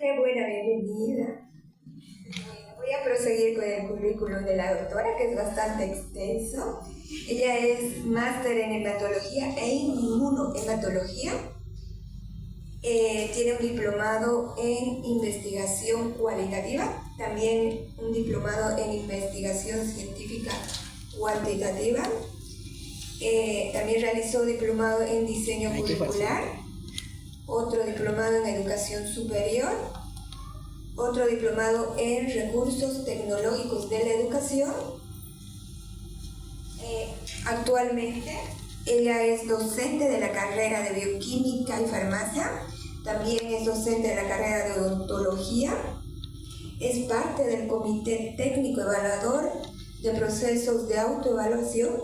Qué buena bienvenida. Voy a proseguir con el currículum de la doctora, que es bastante extenso. Ella es máster en hematología e inmunohematología. Tiene un diplomado en investigación cualitativa, también un diplomado en investigación científica cuantitativa. También realizó diplomado en diseño curricular, otro diplomado en educación superior, otro diplomado en recursos tecnológicos de la educación. Actualmente ella es docente de la carrera de bioquímica y farmacia, también es docente de la carrera de odontología, es parte del comité técnico evaluador de procesos de autoevaluación.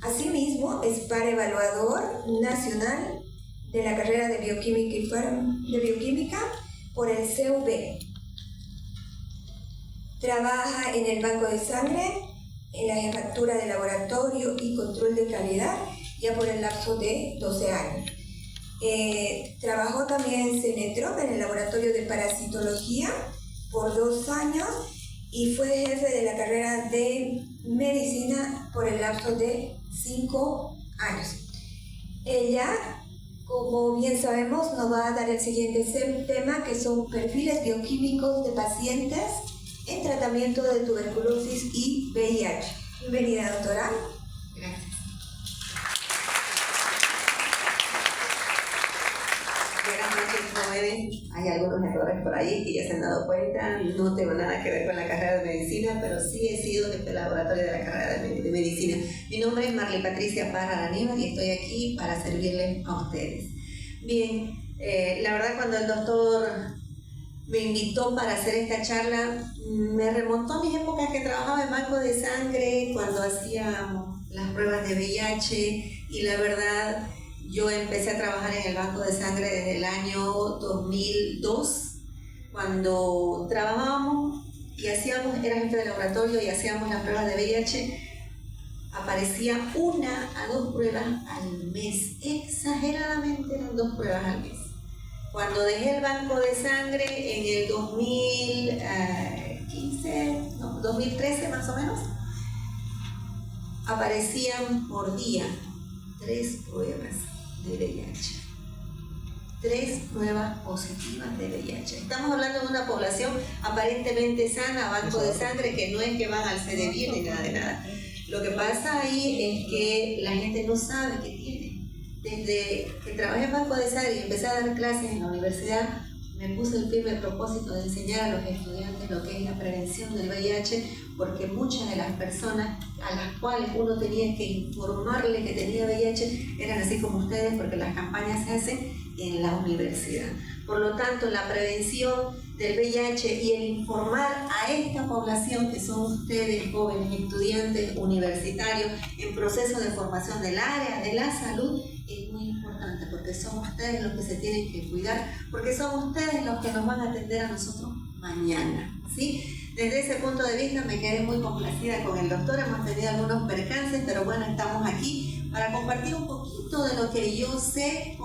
Asimismo, es par evaluador nacional de la carrera de bioquímica por el CUB. Trabaja en el banco de sangre, en la jefatura de laboratorio y control de calidad, ya por el lapso de 12 años. Trabajó también en Cenetron, en el laboratorio de parasitología, por 2 años, y fue jefe de la carrera de medicina por el lapso de 5 años. Ella, como bien sabemos, nos va a dar el siguiente tema, que son perfiles bioquímicos de pacientes en tratamiento de tuberculosis y VIH. Bienvenida, doctora. Gracias. Buenas noches, como ven, hay algunos errores por ahí que ya se han dado cuenta. No tengo nada que ver con la carrera de medicina, pero sí he sido jefe de laboratorio de la carrera de medicina. Mi nombre es Marley Patricia Parra Aníbal y estoy aquí para servirles a ustedes. Bien, la verdad, cuando el doctor me invitó para hacer esta charla, me remontó a mis épocas que trabajaba en banco de sangre, cuando hacíamos las pruebas de VIH, y la verdad, yo empecé a trabajar en el banco de sangre desde el año 2002, cuando trabajábamos y era jefe de laboratorio y hacíamos las pruebas de VIH. Aparecía 1 a 2 pruebas al mes, exageradamente eran 2 pruebas al mes. Cuando dejé el banco de sangre en el 2013 más o menos, aparecían por día 3 pruebas de VIH. 3 pruebas positivas de VIH. Estamos hablando de una población aparentemente sana, banco de sangre, que no es que van al CDB ni nada de nada. Lo que pasa ahí es que la gente no sabe que tiene. Desde que trabajé en banco de sangre y empecé a dar clases en la universidad, me puse el firme propósito de enseñar a los estudiantes lo que es la prevención del VIH, porque muchas de las personas a las cuales uno tenía que informarle que tenía VIH eran así como ustedes, porque las campañas se hacen en la universidad. Por lo tanto, la prevención del VIH y el informar a esta población, que son ustedes, jóvenes estudiantes universitarios en proceso de formación del área de la salud, es muy importante, porque son ustedes los que se tienen que cuidar, porque son ustedes los que nos van a atender a nosotros mañana, ¿sí? Desde ese punto de vista me quedé muy complacida con el doctor. Hemos tenido algunos percances, pero bueno, estamos aquí para compartir un poquito de lo que yo sé,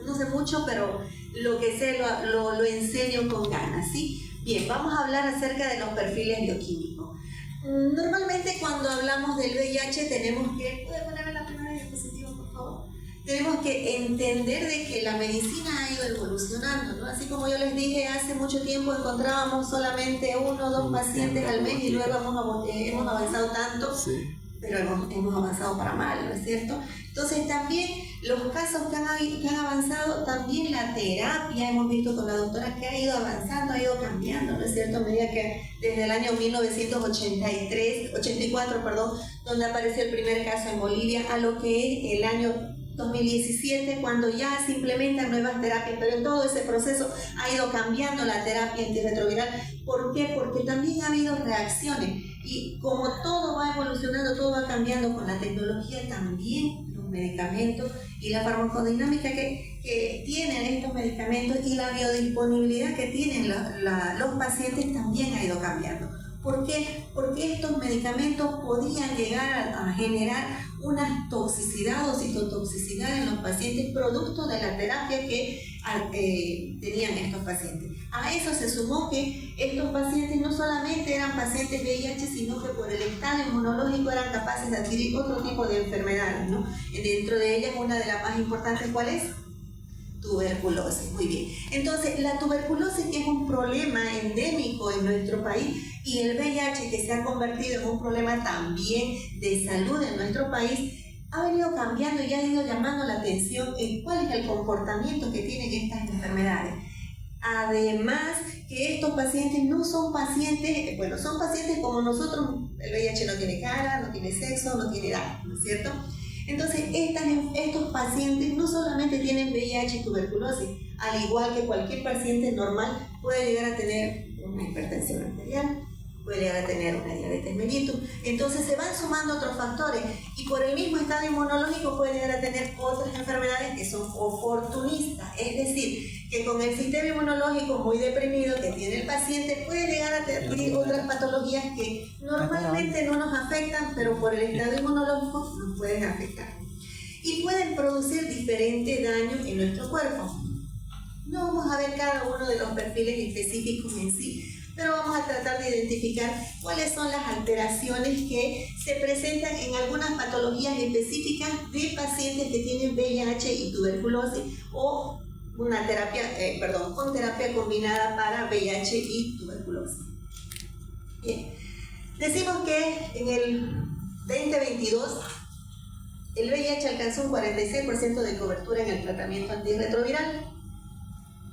no sé mucho, pero lo que sé lo enseño con ganas, ¿sí? Bien, vamos a hablar acerca de los perfiles bioquímicos. Normalmente cuando hablamos del VIH tenemos que... ¿Puede ponerme la primera diapositiva, por favor? Tenemos que entender de que la medicina ha ido evolucionando, ¿no? Así como yo les dije, hace mucho tiempo encontrábamos solamente 1 o 2 pacientes al mes y luego hemos avanzado tanto, sí, pero hemos avanzado para mal, ¿no es cierto? Entonces también los casos que han avanzado, también la terapia, hemos visto con la doctora que ha ido avanzando, ha ido cambiando, ¿no es cierto? A medida que desde el año 1984, donde apareció el primer caso en Bolivia, a lo que es el año 2017, cuando ya se implementan nuevas terapias, pero en todo ese proceso ha ido cambiando la terapia antirretroviral. ¿Por qué? Porque también ha habido reacciones, y como todo va evolucionando, todo va cambiando con la tecnología, también los medicamentos y la farmacodinámica que tienen estos medicamentos y la biodisponibilidad que tienen los pacientes también ha ido cambiando. ¿Por qué? Porque estos medicamentos podían llegar a generar una toxicidad o citotoxicidad en los pacientes producto de la terapia que tenían estos pacientes. A eso se sumó que estos pacientes no solamente eran pacientes VIH, sino que por el estado inmunológico eran capaces de adquirir otro tipo de enfermedades, ¿no? Dentro de ellas, una de las más importantes, ¿cuál es? Tuberculosis. Muy bien. Entonces, la tuberculosis, que es un problema endémico en nuestro país, y el VIH, que se ha convertido en un problema también de salud en nuestro país, ha venido cambiando y ha ido llamando la atención en cuál es el comportamiento que tienen estas enfermedades. Además, que estos pacientes no son pacientes, bueno, son pacientes como nosotros. El VIH no tiene cara, no tiene sexo, no tiene edad, ¿no es cierto? Entonces, estos pacientes no solamente tienen VIH y tuberculosis, al igual que cualquier paciente normal puede llegar a tener una hipertensión arterial, puede llegar a tener una diabetes mellitus. Entonces se van sumando otros factores y por el mismo estado inmunológico puede llegar a tener otras enfermedades que son oportunistas, es decir, que con el sistema inmunológico muy deprimido que tiene el paciente puede llegar a tener otras patologías que normalmente no nos afectan, pero por el estado inmunológico nos pueden afectar. Y pueden producir diferentes daños en nuestro cuerpo. No vamos a ver cada uno de los perfiles específicos en sí, pero vamos a tratar de identificar cuáles son las alteraciones que se presentan en algunas patologías específicas de pacientes que tienen VIH y tuberculosis o una terapia, con terapia combinada para VIH y tuberculosis. Bien, decimos que en el 2022 el VIH alcanzó un 46% de cobertura en el tratamiento antirretroviral,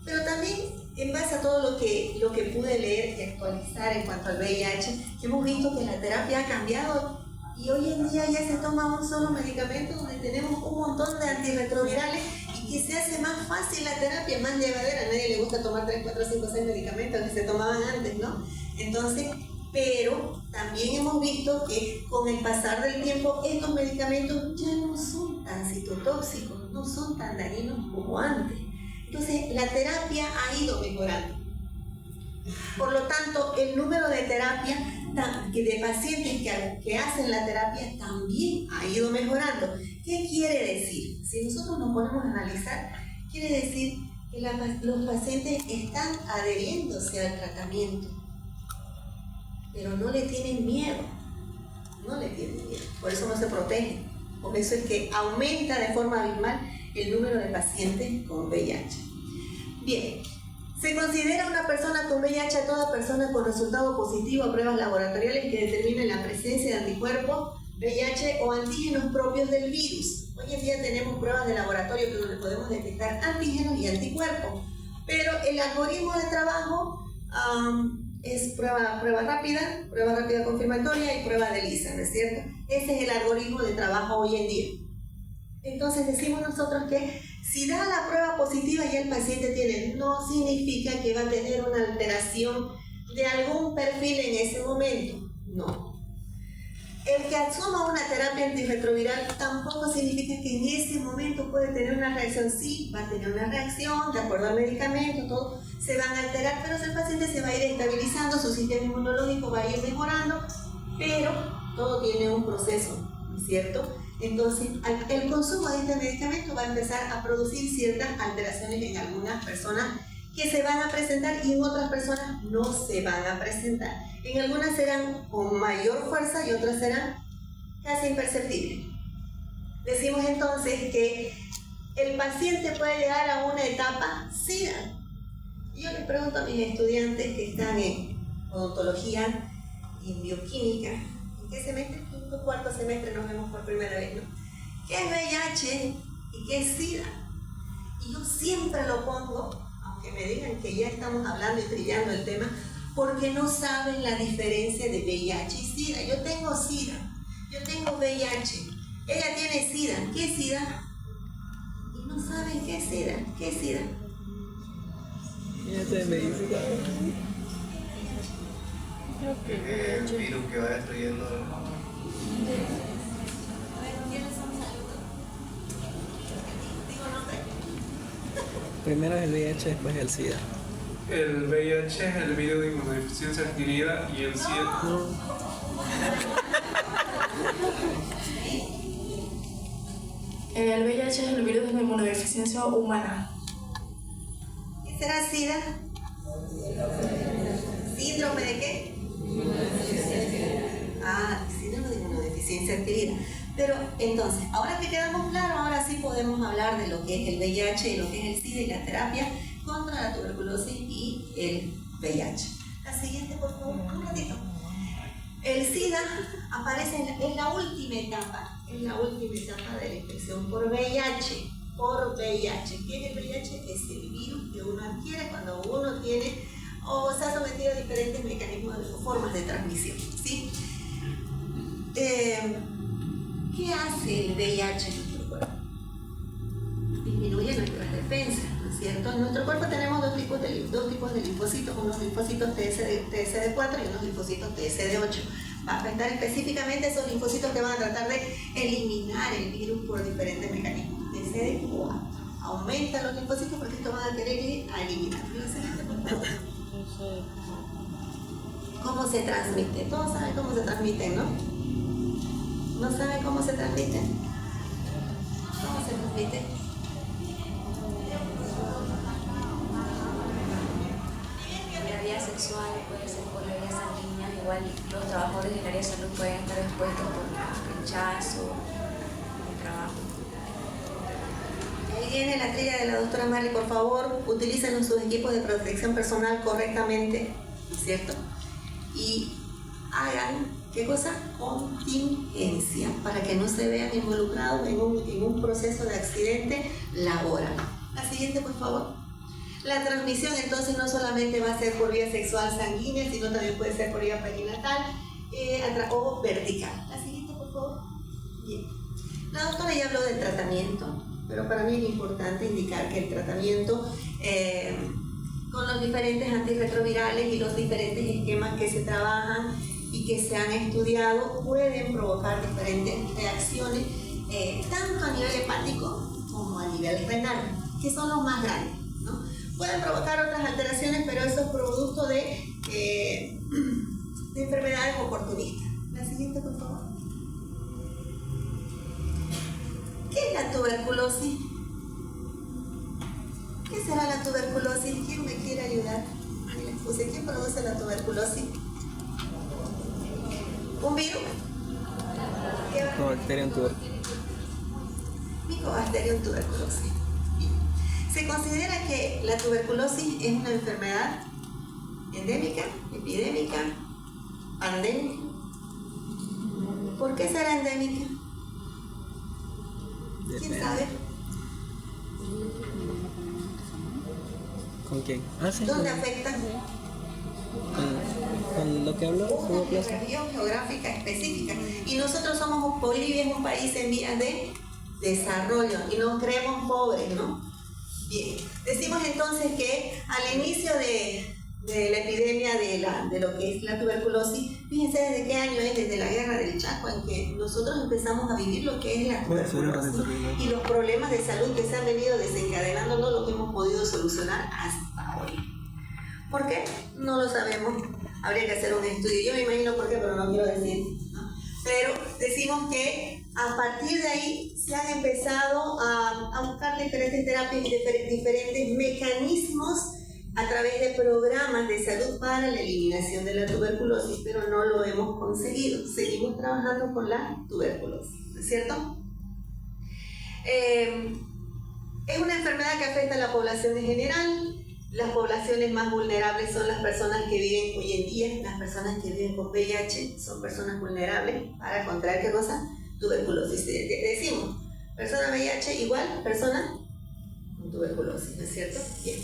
pero también en base a todo lo que pude leer y actualizar en cuanto al VIH, hemos visto que la terapia ha cambiado y hoy en día ya se toma un solo medicamento donde tenemos un montón de antirretrovirales y que se hace más fácil la terapia, más llevadera. A nadie le gusta tomar 3, 4, 5, 6 medicamentos que se tomaban antes, ¿no? Entonces, pero también hemos visto que con el pasar del tiempo estos medicamentos ya no son tan citotóxicos, no son tan dañinos como antes. Entonces, la terapia ha ido mejorando. Por lo tanto, el número de terapia de pacientes que hacen la terapia también ha ido mejorando. ¿Qué quiere decir? Si nosotros nos ponemos a analizar, quiere decir que los pacientes están adheriéndose al tratamiento, pero no le tienen miedo. No le tienen miedo. Por eso no se protegen. Por eso es que aumenta de forma abismal el número de pacientes con VIH. Bien, se considera una persona con VIH a toda persona con resultado positivo a pruebas laboratoriales que determinen la presencia de anticuerpos, VIH o antígenos propios del virus. Hoy en día tenemos pruebas de laboratorio donde podemos detectar antígenos y anticuerpos, pero el algoritmo de trabajo es prueba rápida confirmatoria y prueba de ELISA, ¿no es cierto? Ese es el algoritmo de trabajo hoy en día. Entonces decimos nosotros que si da la prueba positiva y el paciente tiene, no significa que va a tener una alteración de algún perfil en ese momento, no. El que asuma una terapia antirretroviral tampoco significa que en ese momento puede tener una reacción. Sí, va a tener una reacción, de acuerdo al medicamento, todo se van a alterar, pero el paciente se va a ir estabilizando, su sistema inmunológico va a ir mejorando, pero todo tiene un proceso, ¿no es cierto? Entonces, el consumo de este medicamento va a empezar a producir ciertas alteraciones en algunas personas que se van a presentar y en otras personas no se van a presentar. En algunas serán con mayor fuerza y otras serán casi imperceptibles. Decimos entonces que el paciente puede llegar a una etapa SIDA. Yo les pregunto a mis estudiantes que están en odontología y en bioquímica, ¿en qué semestre? Quinto, cuarto semestre nos vemos por primera vez, ¿no? ¿Qué es VIH y qué es SIDA? Y yo siempre lo pongo, aunque me digan que ya estamos hablando y trillando el tema, porque no saben la diferencia de VIH y SIDA. Yo tengo SIDA, yo tengo VIH, ella tiene SIDA. ¿Qué es SIDA? Y no saben qué es SIDA. ¿Qué es SIDA? Ya se me dice. El virus que va destruyendo. Primero es el VIH, después el SIDA. El VIH es el virus de inmunodeficiencia adquirida y el SIDA. No. El VIH es el virus de la inmunodeficiencia humana. ¿Qué será SIDA? ¿Síndrome de qué? Síndrome de inmunodeficiencia adquirida. Pero entonces, ahora que quedamos claros, ahora sí podemos hablar de lo que es el VIH y lo que es el SIDA y la terapia contra la tuberculosis y el VIH. La siguiente, por favor, un ratito. El SIDA aparece en la última etapa de la infección por VIH. ¿Qué es el VIH? Es el virus que uno adquiere cuando uno tiene o se ha sometido a diferentes mecanismos o formas de transmisión, ¿sí? ¿Qué hace el VIH en nuestro cuerpo? Disminuye nuestras defensas, ¿no es cierto? En nuestro cuerpo tenemos dos tipos de linfocitos, unos linfocitos TSD4 y unos linfocitos TSD8. Va a afectar específicamente esos linfocitos que van a tratar de eliminar el virus por diferentes mecanismos. TSD4 aumenta los linfocitos porque estos van a querer ir a eliminar. ¿Cómo se transmite? Todos saben cómo se transmiten, ¿no? ¿No saben cómo se transmiten? ¿Cómo se transmite? La vía sexual puede ser por la vía sanguínea, igual los trabajadores del área de salud pueden estar expuestos por rechazo, el trabajo. Ahí viene la trilla de la doctora Marley, por favor, utilicen sus equipos de protección personal correctamente, ¿no es cierto? Y hagan, ¿qué cosa? Contingencia, para que no se vean involucrados en un proceso de accidente laboral. La siguiente, por favor. La transmisión entonces no solamente va a ser por vía sexual sanguínea, sino también puede ser por vía perinatal o vertical. La siguiente, por favor. Bien. La doctora ya habló del tratamiento, pero para mí es importante indicar que el tratamiento con los diferentes antirretrovirales y los diferentes esquemas que se trabajan y que se han estudiado pueden provocar diferentes reacciones, tanto a nivel hepático como a nivel renal, que son los más grandes, ¿no? Pueden provocar otras alteraciones, pero eso es producto de enfermedades oportunistas. La siguiente, por favor. ¿Qué es la tuberculosis? ¿Qué será la tuberculosis? ¿Quién me quiere ayudar? Ahí les puse, ¿quién produce la tuberculosis? ¿Un virus? Mycobacterium tuberculosis. Mycobacterium tuberculosis. Se considera que la tuberculosis es una enfermedad endémica, epidémica, pandémica. ¿Por qué será endémica? ¿Quién sabe? ¿Con quién? Sí, ¿Dónde afecta? con lo que habló. Una región geográfica específica. Y nosotros somos, Bolivia es un país en vías de desarrollo y nos creemos pobres, ¿no? Bien, decimos entonces que al inicio de la epidemia de lo que es la tuberculosis, fíjense desde qué año es, desde la guerra del Chaco, en que nosotros empezamos a vivir lo que es la tuberculosis y los problemas de salud que se han venido desencadenando, no lo que hemos podido solucionar hasta hoy. ¿Por qué? No lo sabemos, habría que hacer un estudio, yo me imagino por qué, pero no quiero decir, ¿no? Pero decimos que a partir de ahí se han empezado a buscar diferentes terapias y diferentes mecanismos a través de programas de salud para la eliminación de la tuberculosis, pero no lo hemos conseguido. Seguimos trabajando con la tuberculosis, ¿no es cierto? Es una enfermedad que afecta a la población en general. Las poblaciones más vulnerables son las personas que viven hoy en día, las personas que viven con VIH son personas vulnerables para contraer, ¿qué cosa? Tuberculosis. Decimos, persona VIH igual persona con tuberculosis, ¿no es cierto? Bien.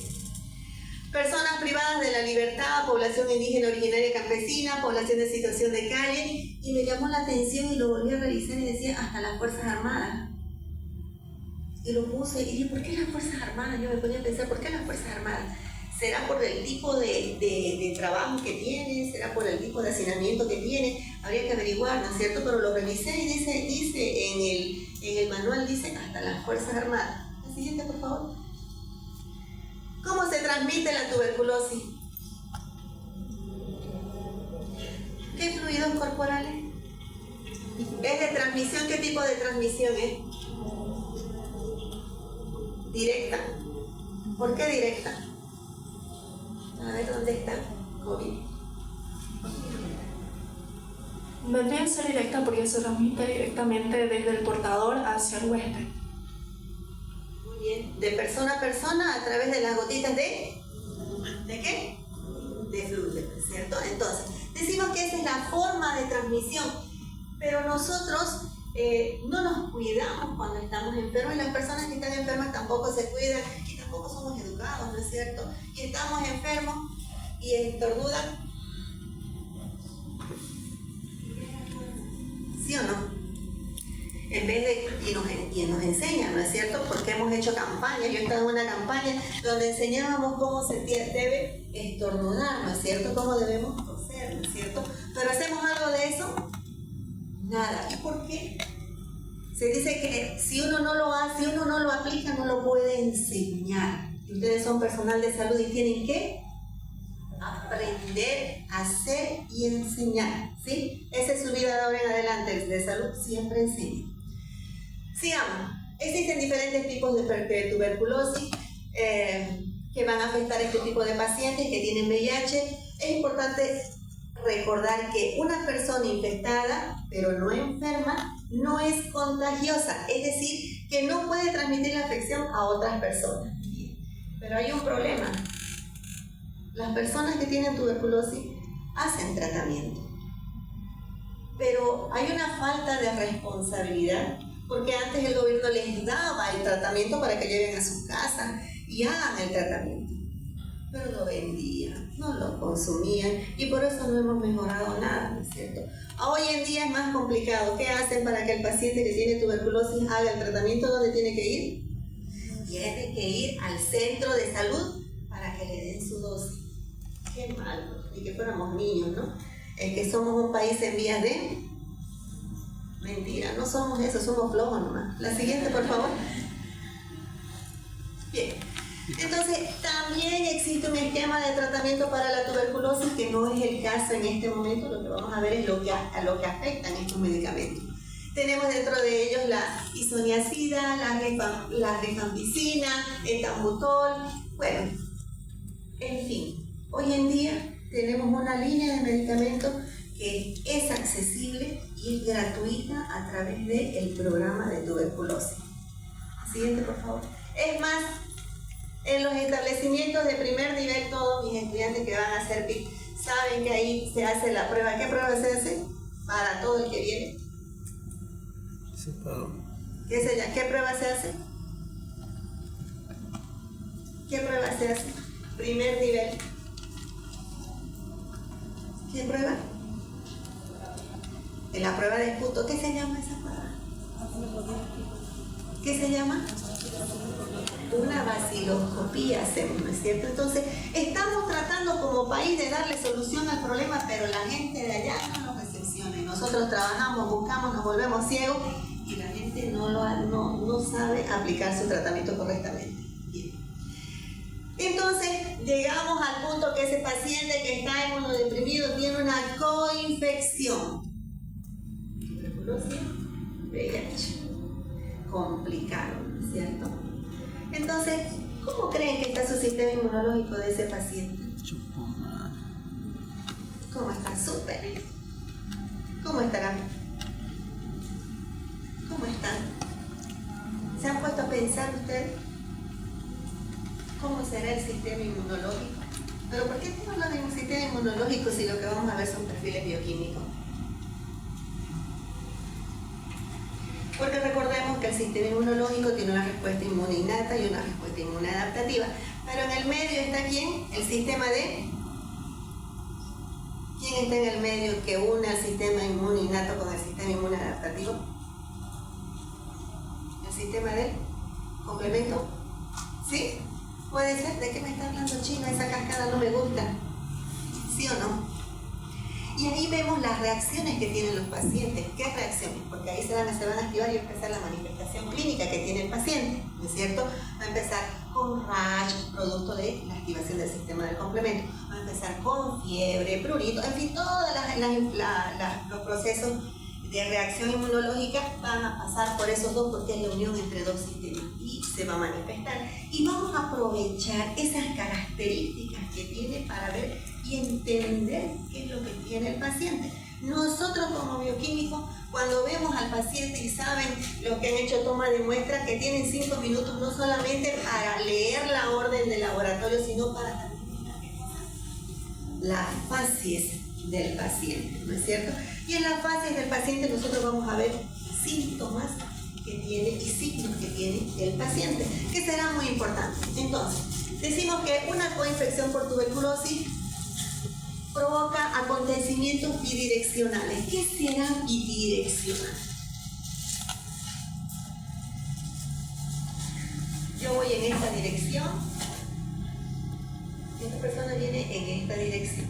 Personas privadas de la libertad, población indígena originaria campesina, población de situación de calle, y me llamó la atención y lo volví a revisar y decía hasta las Fuerzas Armadas. Y lo puse y dije, ¿por qué las Fuerzas Armadas? Yo me ponía a pensar, ¿por qué las Fuerzas Armadas? ¿Será por el tipo de trabajo que tiene? ¿Será por el tipo de hacinamiento que tiene? Habría que averiguar, ¿no es cierto? Pero lo revisé y dice en el manual, dice hasta las Fuerzas Armadas. La siguiente, por favor. ¿Cómo se transmite la tuberculosis? ¿Qué fluidos corporales? ¿Es de transmisión? ¿Qué tipo de transmisión es? ¿Directa? ¿Por qué directa? A ver, ¿dónde está COVID? Vendría a ser directa porque se transmite directamente desde el portador hacia el huésped. Muy bien. De persona a persona a través de las gotitas de... ¿De qué? De fluido, ¿cierto? Entonces, decimos que esa es la forma de transmisión, pero nosotros no nos cuidamos cuando estamos enfermos y las personas que están enfermas tampoco se cuidan y tampoco somos educados, ¿no es cierto? Y estamos enfermos y estornudan. ¿Sí o no? En vez de, y nos enseñan, ¿no es cierto? Porque hemos hecho campañas, yo he estado en una campaña donde enseñábamos cómo se debe estornudar, ¿no es cierto? Cómo debemos toser, ¿no es cierto? Pero ¿hacemos algo de eso? Nada. ¿Y por qué? Se dice que si uno no lo hace, si uno no lo aplica, no lo puede enseñar. Y ustedes son personal de salud y tienen que aprender a hacer y enseñar, ¿sí? Esa es su vida de ahora en adelante, de salud, siempre enseña. Sigamos. Existen diferentes tipos de tuberculosis que van a afectar a este tipo de pacientes que tienen VIH. Es importante recordar que una persona infectada, pero no enferma, no es contagiosa, es decir, que no puede transmitir la infección a otras personas. Pero hay un problema. Las personas que tienen tuberculosis hacen tratamiento, pero hay una falta de responsabilidad, porque antes el gobierno les daba el tratamiento para que lleven a su casa y hagan el tratamiento, pero lo vendían, no lo consumían y por eso no hemos mejorado nada, ¿no es cierto? Hoy en día es más complicado. ¿Qué hacen para que el paciente que tiene tuberculosis haga el tratamiento? ¿Dónde tiene que ir? Tiene que ir al centro de salud para que le den su dosis. Qué mal, ni que fuéramos niños, ¿no? Es que somos un país en vías de... Mentira, no somos eso, somos flojos nomás. La siguiente, por favor. Bien. Entonces, también existe un esquema de tratamiento para la tuberculosis que no es el caso en este momento. Lo que vamos a ver es a lo que afectan estos medicamentos. Tenemos dentro de ellos la isoniazida, la rifampicina, el etambutol, bueno, en fin. Hoy en día tenemos una línea de medicamentos que es accesible y es gratuita a través del programa de tuberculosis. Siguiente, por favor. Es más, en los establecimientos de primer nivel, todos mis estudiantes que van a hacer PIC saben que ahí se hace la prueba. ¿Qué prueba se hace? Para todo el que viene. ¿Qué prueba se hace? ¿Qué prueba se hace? Primer nivel. ¿Qué prueba? En la prueba de esputo. ¿Qué se llama esa prueba? ¿Qué se llama? Una vaciloscopía hacemos, ¿no es cierto? Entonces, estamos tratando como país de darle solución al problema, pero la gente de allá no lo recepciona. Y nosotros trabajamos, buscamos, nos volvemos ciegos y la gente no sabe aplicar su tratamiento correctamente. Bien. Entonces, llegamos al punto que ese paciente que está inmunodeprimido tiene una coinfección. Tuberculosis, VIH. Complicado, ¿no es cierto? Entonces, ¿cómo creen que está su sistema inmunológico de ese paciente? ¿Cómo está? Súper. ¿Cómo estarán? ¿Cómo están? ¿Se han puesto a pensar ustedes? ¿Cómo será el sistema inmunológico? Pero ¿por qué estamos hablando de un sistema inmunológico si lo que vamos a ver son perfiles bioquímicos? Porque recordemos que el sistema inmunológico tiene una respuesta inmune innata y una respuesta inmune adaptativa. Pero en el medio está ¿quién? El sistema de... ¿Quién está en el medio que une al sistema inmune innato con el sistema inmune adaptativo? ¿El sistema de complemento? ¿Sí? ¿Puede ser? ¿De qué me está hablando Chino? Esa cascada no me gusta. ¿Sí o no? Y ahí vemos las reacciones que tienen los pacientes. ¿Qué reacciones? Porque ahí se van a activar y empezar la manifestación clínica que tiene el paciente, ¿no es cierto? Va a empezar con rash, producto de la activación del sistema del complemento. Va a empezar con fiebre, prurito, en fin, todos los procesos de reacción inmunológica van a pasar por esos dos porque es la unión entre dos sistemas y se va a manifestar. Y vamos a aprovechar esas características que tiene para ver y entender qué es lo que tiene el paciente. Nosotros como bioquímicos, cuando vemos al paciente y saben los que han hecho toma de muestra, que tienen 5 minutos no solamente para leer la orden del laboratorio, sino para también las fases del paciente, ¿no es cierto? Y en las fases del paciente nosotros vamos a ver síntomas que tiene y signos que tiene el paciente, que será muy importante. Entonces, decimos que una coinfección por tuberculosis provoca acontecimientos bidireccionales. ¿Qué será bidireccional? Yo voy en esta dirección y esta persona viene en esta dirección.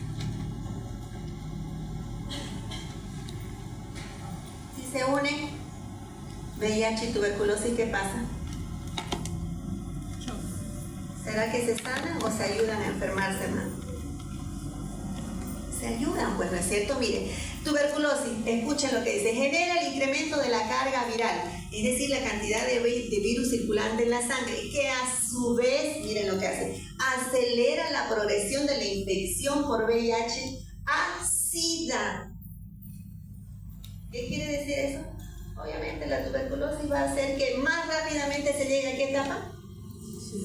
Si se unen VIH y tuberculosis, ¿qué pasa? ¿Será que se sanan o se ayudan a enfermarse más? Se ayudan, pues, ¿no es cierto? Mire, tuberculosis, escuchen lo que dice, genera el incremento de la carga viral, es decir, la cantidad de virus circulante en la sangre, que a su vez, miren lo que hace, acelera la progresión de la infección por VIH a SIDA. ¿Qué quiere decir eso? Obviamente la tuberculosis va a hacer que más rápidamente se llegue a ¿qué etapa?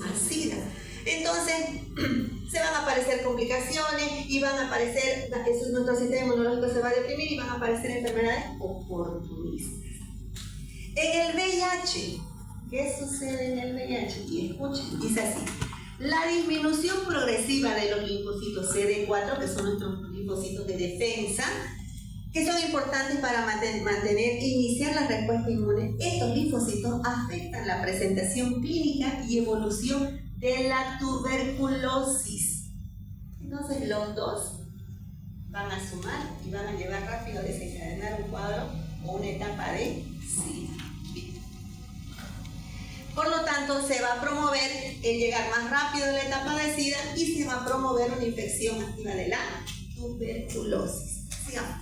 A SIDA. Entonces, se van a aparecer complicaciones y van a aparecer, nuestro sistema inmunológico se va a deprimir y van a aparecer enfermedades oportunistas. En el VIH, ¿qué sucede en el VIH? Y escuchen, dice así: la disminución progresiva de los linfocitos CD4, que son nuestros linfocitos de defensa, que son importantes para iniciar la respuesta inmune. Estos linfocitos afectan la presentación clínica y evolución de la tuberculosis. Entonces los dos van a sumar y van a llevar rápido a desencadenar un cuadro o una etapa de SIDA. Por lo tanto, se va a promover el llegar más rápido a la etapa de SIDA y se va a promover una infección activa de la tuberculosis. Sigamos.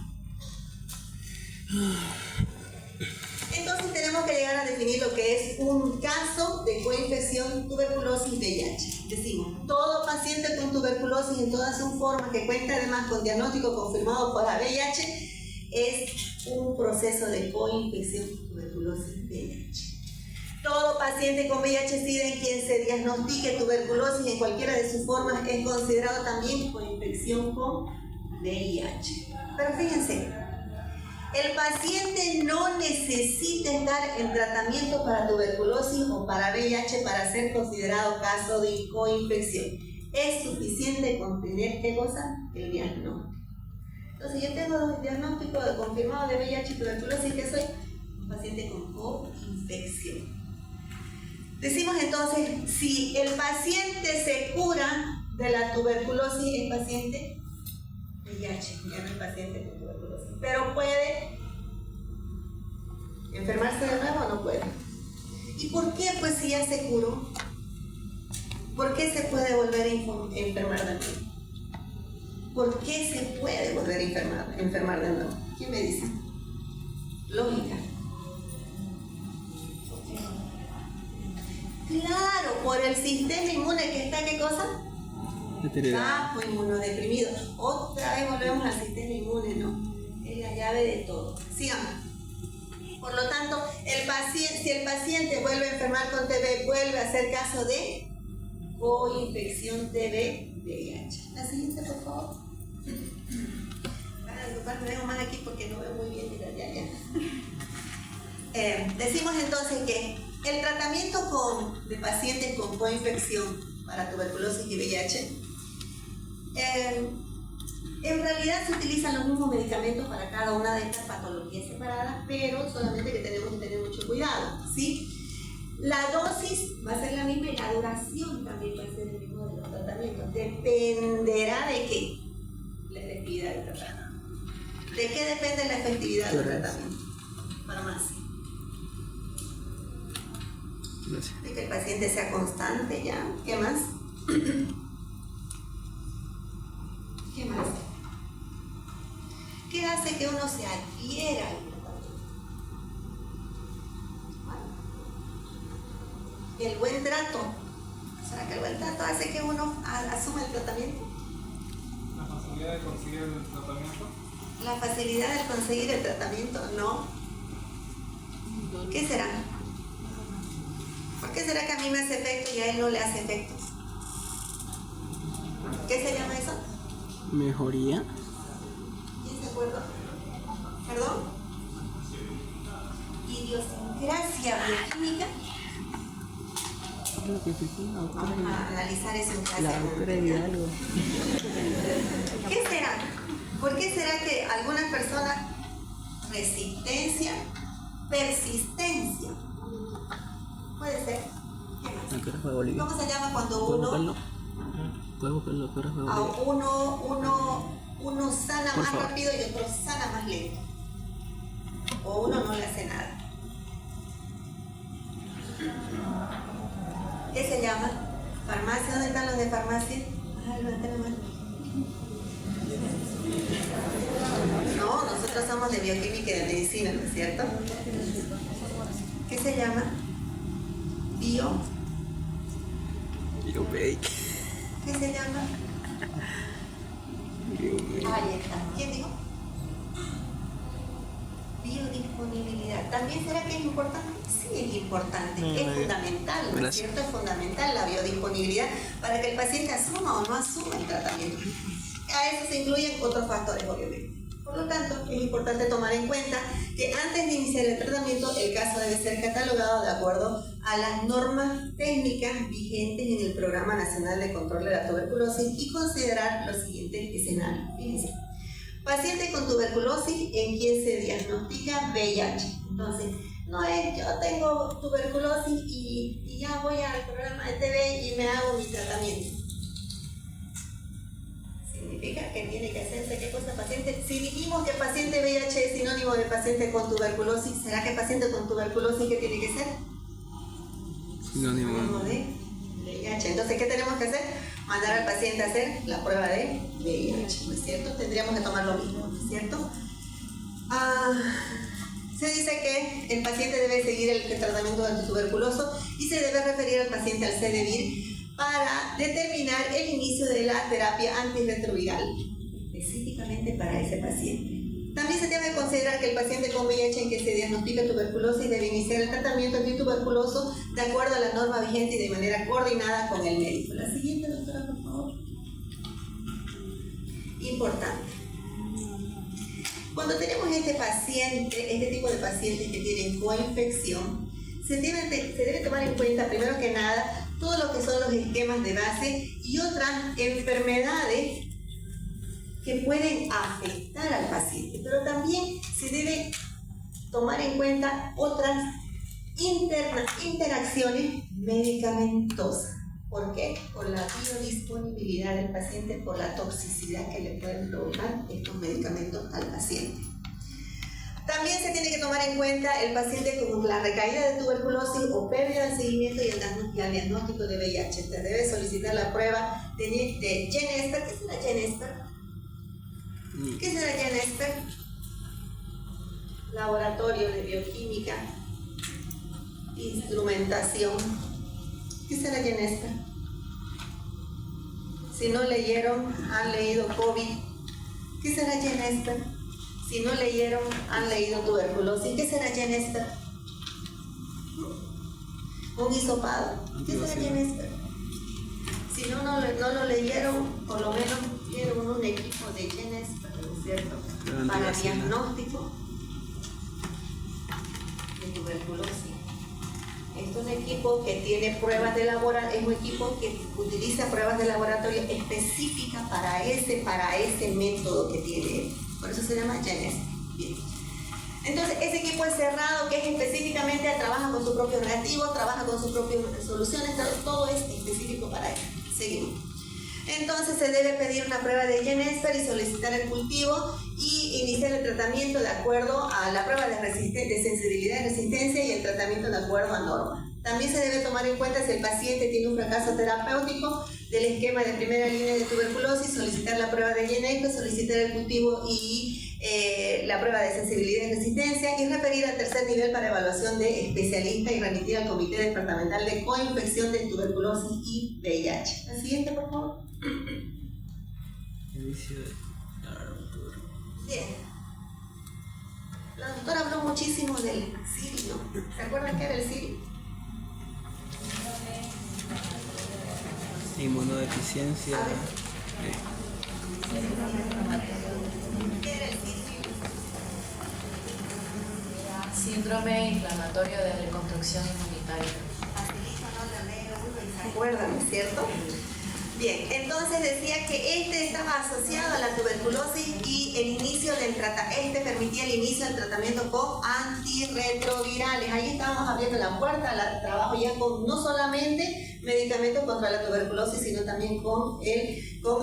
Entonces tenemos que llegar a definir lo que es un caso de coinfección tuberculosis VIH. Decimos, todo paciente con tuberculosis en todas sus formas que cuenta además con diagnóstico confirmado por la VIH es un proceso de coinfección tuberculosis VIH. Todo paciente con VIH-Sida en quien se diagnostique tuberculosis en cualquiera de sus formas es considerado también coinfección con VIH. Pero fíjense, el paciente no necesita estar en tratamiento para tuberculosis o para VIH para ser considerado caso de coinfección. Es suficiente con tener, ¿qué cosa? El diagnóstico. Entonces, yo tengo diagnóstico confirmado de VIH y tuberculosis, que soy un paciente con coinfección. Decimos entonces, si el paciente se cura de la tuberculosis, es paciente VIH, ya no es paciente con tuberculosis. Pero puede enfermarse de nuevo o no puede. ¿Y por qué? Pues si ya se curó, ¿por qué se puede volver a enfermar de nuevo? ¿Por qué se puede volver a enfermar de nuevo? ¿Quién me dice? Lógica. Claro, por el sistema inmune que está, ¿qué cosa? Bajo, inmunodeprimido. Otra vez volvemos al sistema inmune, ¿no? Es la llave de todo. Sigamos. Por lo tanto, si el paciente vuelve a enfermar con TB, vuelve a ser caso de coinfección TB-VIH. La siguiente, por favor. Me vengo más aquí porque no veo muy bien. Mira, ya. Decimos entonces que el tratamiento de pacientes con coinfección para tuberculosis y VIH, en realidad se utilizan los mismos medicamentos para cada una de estas patologías separadas, pero solamente que tenemos que tener mucho cuidado, ¿sí? La dosis va a ser la misma y la duración también va a ser el mismo de los tratamientos. Dependerá de qué, la efectividad del tratamiento. ¿De qué depende la efectividad del tratamiento? Farmacia. Gracias. De que el paciente sea constante, ¿ya? ¿Qué más? ¿Qué más? ¿Qué hace que uno se adhiera al tratamiento? hace que uno asuma el tratamiento? La facilidad de conseguir el tratamiento. La facilidad de conseguir el tratamiento, no. ¿Qué será? ¿Por qué será que a mí me hace efecto y a él no le hace efecto? ¿Qué se llama eso? Mejoría. ¿Quién se acuerda? ¿Perdón? Idiosincrasia bioquímica. Vamos a analizar eso en clase. La doctora Hidalgo. ¿Qué será? ¿Por qué será que algunas personas resistencia, persistencia? Puede ser. ¿Qué más? ¿A qué hora fue Bolivia? ¿Cómo se llama cuando ¿Puedes uno buscarlo? ¿Puedes buscarlo? ¿A qué hora fue a Bolivia? uno sana Por más favor. rápido y otro sana más lento? O uno no le hace nada. ¿Qué se llama? ¿Farmacia? ¿Dónde están los de farmacia? Levanten la mano. No, nosotros somos de bioquímica y de medicina, ¿no es cierto? ¿Qué se llama? Biomedic. ¿Qué se llama? Ahí está. ¿Quién dijo? Biodisponibilidad. ¿También será que es importante? Sí, es importante. Es fundamental, ¿no es cierto? Es fundamental la biodisponibilidad para que el paciente asuma o no asuma el tratamiento. A eso se incluyen otros factores, obviamente. Por lo tanto, es importante tomar en cuenta que antes de iniciar el tratamiento, el caso debe ser catalogado de acuerdo a las normas técnicas vigentes en el Programa Nacional de Control de la Tuberculosis y considerar los siguientes escenarios. Fíjense. Paciente con tuberculosis en quien se diagnostica VIH. Entonces, no es yo tengo tuberculosis y ya voy al programa de TV y me hago mi tratamiento. Significa que tiene que hacerse qué cosa paciente. Si dijimos que paciente VIH es sinónimo de paciente con tuberculosis, ¿será que paciente con tuberculosis qué tiene que ser? Sinónimo de VIH. Entonces, ¿qué tenemos que hacer? Mandar al paciente a hacer la prueba de VIH, ¿no es cierto? Tendríamos que tomar lo mismo, ¿no es cierto? Se dice que el paciente debe seguir el tratamiento antituberculoso y se debe referir al paciente al CDVIR para determinar el inicio de la terapia antirretroviral, específicamente para ese paciente. También se debe considerar que el paciente con VIH en que se diagnostica tuberculosis debe iniciar el tratamiento antituberculoso de acuerdo a la norma vigente y de manera coordinada con el médico. La siguiente, doctora, por favor. Importante. Cuando tenemos este tipo de pacientes que tienen coinfección, se debe tomar en cuenta, primero que nada, todo lo que son los esquemas de base y otras enfermedades que pueden afectar al paciente, pero también se debe tomar en cuenta otras interacciones medicamentosas. ¿Por qué? Por la biodisponibilidad del paciente, por la toxicidad que le pueden provocar estos medicamentos al paciente. También se tiene que tomar en cuenta el paciente con la recaída de tuberculosis o pérdida de seguimiento y el diagnóstico de VIH. Se debe solicitar la prueba de GeneSper. ¿Qué es una GeneSper? ¿Qué será GeneSper? Laboratorio de bioquímica, instrumentación. ¿Qué será GeneSper? Si no leyeron, han leído COVID. ¿Qué será GeneSper? Si no leyeron, han leído tuberculosis. ¿Qué será GeneSper? Un hisopado. ¿Qué será GeneSper? Si no lo leyeron, por lo menos vieron un equipo de GeneSper, ¿no es cierto? Para diagnóstico de tuberculosis. Es un equipo que tiene pruebas de laboratorio, es un equipo que utiliza pruebas de laboratorio específicas para ese método que tiene. Por eso se llama GeneSper. Bien. Entonces, ese equipo es cerrado, que es específicamente, trabaja con su propio reactivo, trabaja con sus propias soluciones, todo es específico para él. Seguimos. Entonces, se debe pedir una prueba de GeneSper y solicitar el cultivo y iniciar el tratamiento de acuerdo a la prueba de sensibilidad y resistencia y el tratamiento de acuerdo a normas. También se debe tomar en cuenta si el paciente tiene un fracaso terapéutico, del esquema de primera línea de tuberculosis, solicitar la prueba de INECO, solicitar el cultivo y la prueba de sensibilidad y resistencia y referir al tercer nivel para evaluación de especialista y remitir al Comité Departamental de Coinfección de Tuberculosis y VIH. La siguiente, por favor. Bien. La doctora habló muchísimo del CIRI, ¿no? ¿Se acuerdan qué era el CIRI? Inmunodeficiencia. ¿Qué era el CIRI? Síndrome inflamatorio de reconstrucción inmunitaria. ¿Se acuerdan, no es cierto? Bien, entonces decía que este estaba asociado a la tuberculosis y el inicio del permitía el inicio del tratamiento con antirretrovirales. Ahí estábamos abriendo la puerta al trabajo ya con no solamente medicamentos contra la tuberculosis, sino también con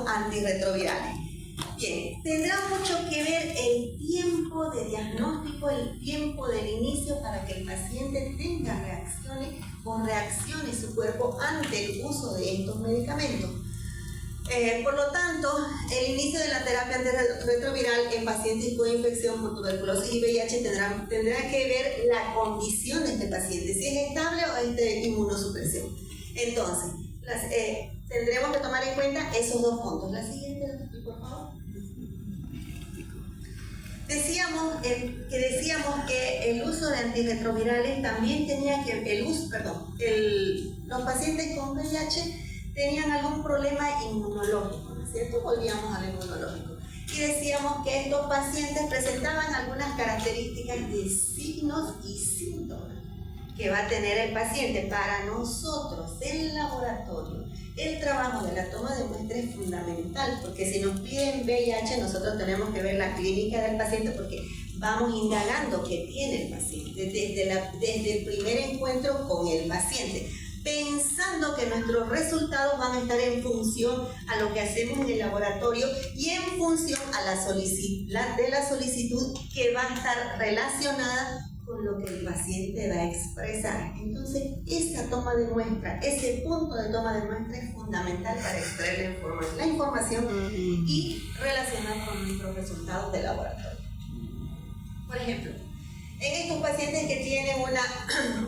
antirretrovirales. Bien, tendrá mucho que ver el tiempo de diagnóstico, el tiempo del inicio para que el paciente tenga reacciones o reaccione su cuerpo ante el uso de estos medicamentos. Por lo tanto, el inicio de la terapia antirretroviral en pacientes con infección por tuberculosis y VIH tendrá que ver la condición de este paciente, si es estable o es de inmunosupresión. Entonces, tendremos que tomar en cuenta esos dos puntos. La siguiente, por favor. Decíamos que el uso de antirretrovirales también tenía que los pacientes con VIH tenían algún problema inmunológico, ¿no es cierto? Volvíamos al inmunológico. Y decíamos que estos pacientes presentaban algunas características de signos y síntomas que va a tener el paciente. Para nosotros, en el laboratorio, el trabajo de la toma de muestra es fundamental, porque si nos piden VIH, nosotros tenemos que ver la clínica del paciente, porque vamos indagando qué tiene el paciente, desde el primer encuentro con el paciente, pensando que nuestros resultados van a estar en función a lo que hacemos en el laboratorio y en función a la solicitud que va a estar relacionada con lo que el paciente va a expresar. Entonces, esa toma de muestra, ese punto de toma de muestra es fundamental para extraer la información y relacionar con nuestros resultados de laboratorio. Por ejemplo, en estos pacientes que tienen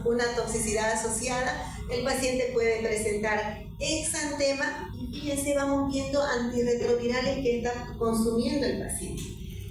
una toxicidad asociada, el paciente puede presentar exantema y fíjense, vamos viendo antirretrovirales que está consumiendo el paciente.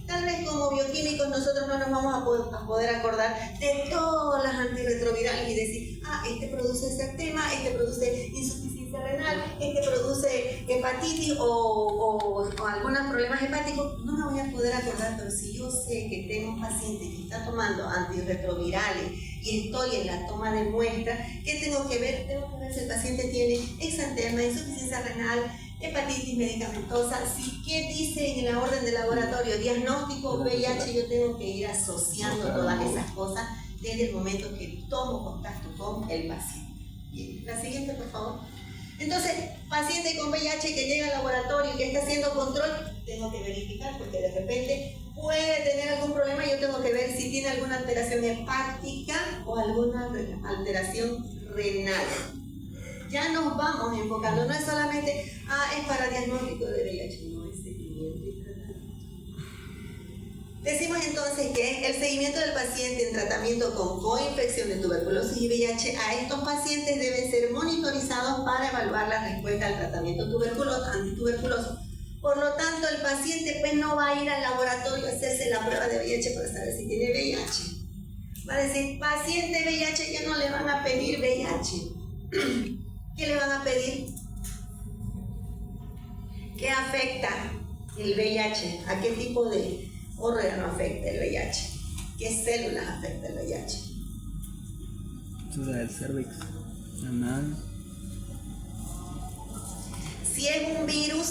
Tal vez como bioquímicos nosotros no nos vamos a poder acordar de todas las antirretrovirales y decir, este produce exantema, este produce insuficiencia renal, este produce hepatitis o algunos problemas hepáticos. No me voy a poder acordar, pero si yo sé que tengo un paciente que está tomando antirretrovirales y estoy en la toma de muestra, ¿qué tengo que ver? Tengo que ver si el paciente tiene exantema, insuficiencia renal, hepatitis medicamentosa. ¿Qué dice en la orden de laboratorio? Diagnóstico VIH, yo tengo que ir asociando todas esas cosas desde el momento que tomo contacto con el paciente. Bien, la siguiente, por favor. Entonces, paciente con VIH que llega al laboratorio y que está haciendo control, tengo que verificar porque de repente puede tener algún problema y yo tengo que ver si tiene alguna alteración hepática o alguna alteración renal. Ya nos vamos enfocando, no es solamente, es para diagnóstico de VIH, no, es seguimiento y tratamiento. Decimos entonces que el seguimiento del paciente en tratamiento con coinfección de tuberculosis y VIH, a estos pacientes deben ser monitorizados para evaluar la respuesta al tratamiento antituberculoso. Por lo tanto, el paciente pues no va a ir al laboratorio a hacerse la prueba de VIH para saber si tiene VIH. Va a decir, paciente VIH, ya no le van a pedir VIH. ¿Qué le van a pedir? ¿Qué afecta el VIH? ¿A qué tipo de órgano afecta el VIH? ¿Qué células afecta el VIH? El cervix, anal. Si es un virus,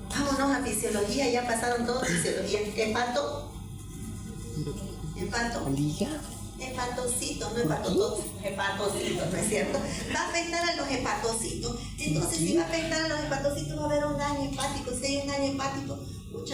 vámonos a fisiología, ya pasaron todos fisiología. Hepatocitos, no hepatotoxis, hepatocitos, ¿no es cierto? Va a afectar a los hepatocitos. Entonces, si va a afectar a los hepatocitos, va a haber un daño hepático. Si hay un daño hepático,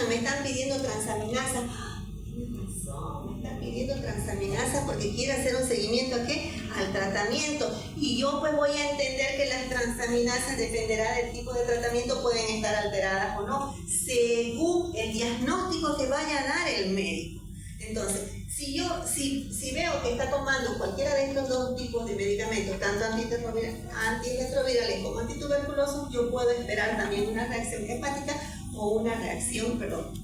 me están pidiendo transaminasa. Me están pidiendo consumiendo transaminasa porque quiere hacer un seguimiento ¿a qué? Al tratamiento. Y yo pues voy a entender que las transaminasas, dependerá del tipo de tratamiento, pueden estar alteradas o no, según el diagnóstico que vaya a dar el médico. Entonces, si veo que está tomando cualquiera de estos dos tipos de medicamentos, tanto antirretrovirales como antituberculosos, yo puedo esperar también una reacción hepática o una reacción,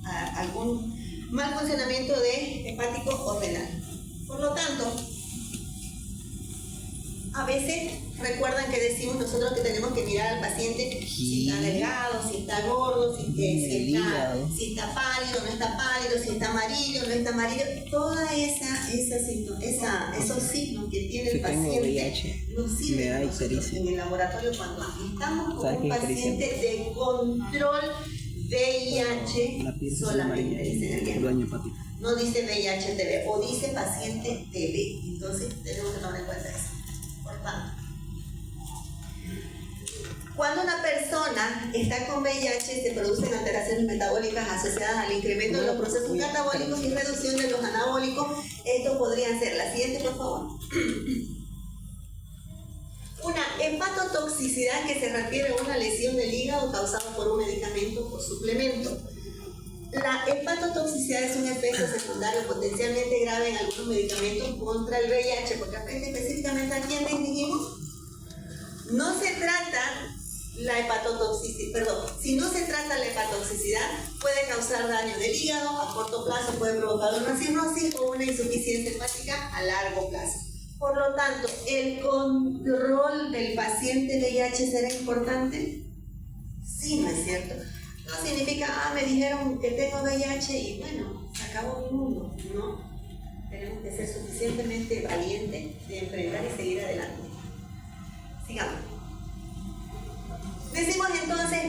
a algún mal funcionamiento de hepático o renal. Por lo tanto, a veces recuerdan que decimos nosotros que tenemos que mirar al paciente si está delgado, si está gordo, si está pálido, no está pálido, si está amarillo, no está amarillo. Toda esos signos que tiene el paciente nos sirven nosotros en el laboratorio cuando estamos con un paciente de control VIH solamente, dice no dice VIH-TB o dice paciente TB. Entonces tenemos que tomar en cuenta eso. Por tanto, cuando una persona está con VIH se producen alteraciones metabólicas asociadas al incremento de los procesos catabólicos y reducción de los anabólicos. Estos podrían ser la siguiente, por favor. Una hepatotoxicidad, que se refiere a una lesión del hígado causada por un medicamento o suplemento. La hepatotoxicidad es un efecto secundario potencialmente grave en algunos medicamentos contra el VIH, porque afecta específicamente a quiénes dijimos. No se trata la hepatotoxicidad, si no se trata la hepatotoxicidad, puede causar daño del hígado, a corto plazo puede provocar una cirrosis o una insuficiencia hepática a largo plazo. Por lo tanto, ¿el control del paciente VIH será importante? Sí, ¿no es cierto? No significa, me dijeron que tengo VIH y bueno, se acabó mi mundo. No, tenemos que ser suficientemente valientes de enfrentar y seguir adelante. Sigamos. Decimos entonces,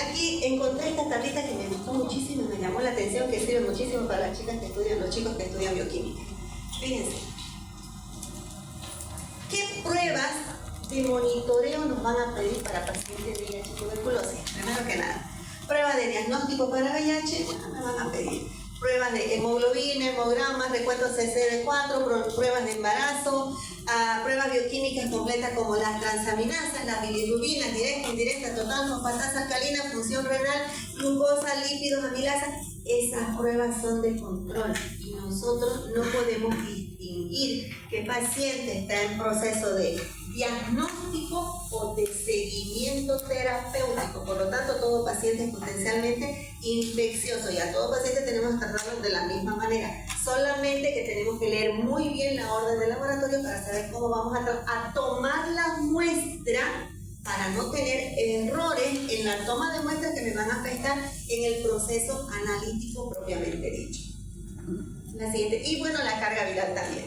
aquí encontré esta tablita que me gustó muchísimo, me llamó la atención, que sirve muchísimo para las chicas que estudian, los chicos que estudian bioquímica. Fíjense. ¿Qué pruebas de monitoreo nos van a pedir para pacientes de VIH y tuberculosis? Primero que nada, pruebas de diagnóstico para VIH, me van a pedir pruebas de hemoglobina, hemogramas, recuento CCD4, pruebas de embarazo, pruebas bioquímicas completas como las transaminasas, las bilirrubinas, directa, indirecta, total, fosfatasa alcalina, función renal, glucosa, lípidos, amilasa. Esas pruebas son de control y nosotros no podemos distinguir qué paciente está en proceso de diagnóstico o de seguimiento terapéutico. Por lo tanto, todo paciente es potencialmente infeccioso y a todo paciente tenemos que tratarlo de la misma manera. Solamente que tenemos que leer muy bien la orden del laboratorio para saber cómo vamos a tomar la muestra, para no tener errores en la toma de muestras que me van a afectar en el proceso analítico propiamente dicho. La siguiente, y bueno, la carga viral también.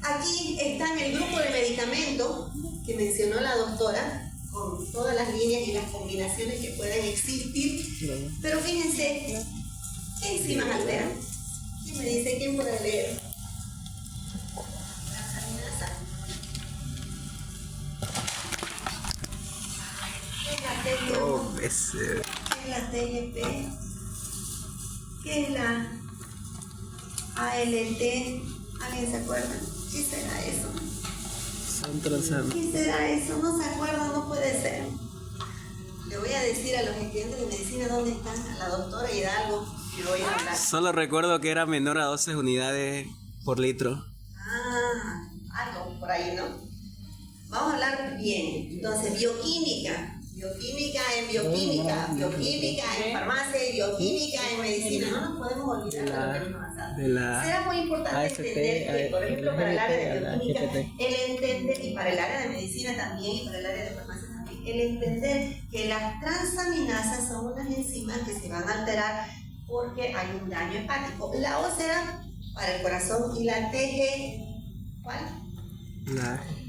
Aquí está en el grupo de medicamentos que mencionó la doctora, con todas las líneas y las combinaciones que pueden existir. Pero fíjense, ¿qué enzimas alteran? ¿Quién me dice? ¿Quién puede leer? Transaminasa. ¿Qué es la TGO? ¿Qué es la TGP? ¿Qué es la ALT? ¿Alguien se acuerda? ¿Qué será eso? ¿Qué será eso? No se acuerda, no puede ser. Le voy a decir a los estudiantes de medicina dónde están, a la doctora Hidalgo, que voy a hablar. Solo recuerdo que era menor a 12 unidades por litro. Algo por ahí, ¿no? Vamos a hablar bien. Entonces, bioquímica en bioquímica, bioquímica en farmacia y bioquímica en medicina. No nos podemos olvidar de lo que nos pasa. Será muy importante entender que, por ejemplo, para el área de bioquímica, el entender, y para el área de medicina también, y para el área de farmacia también, el entender que las transaminasas son unas enzimas que se van a alterar porque hay un daño hepático. La O será para el corazón y la TG, ¿cuál?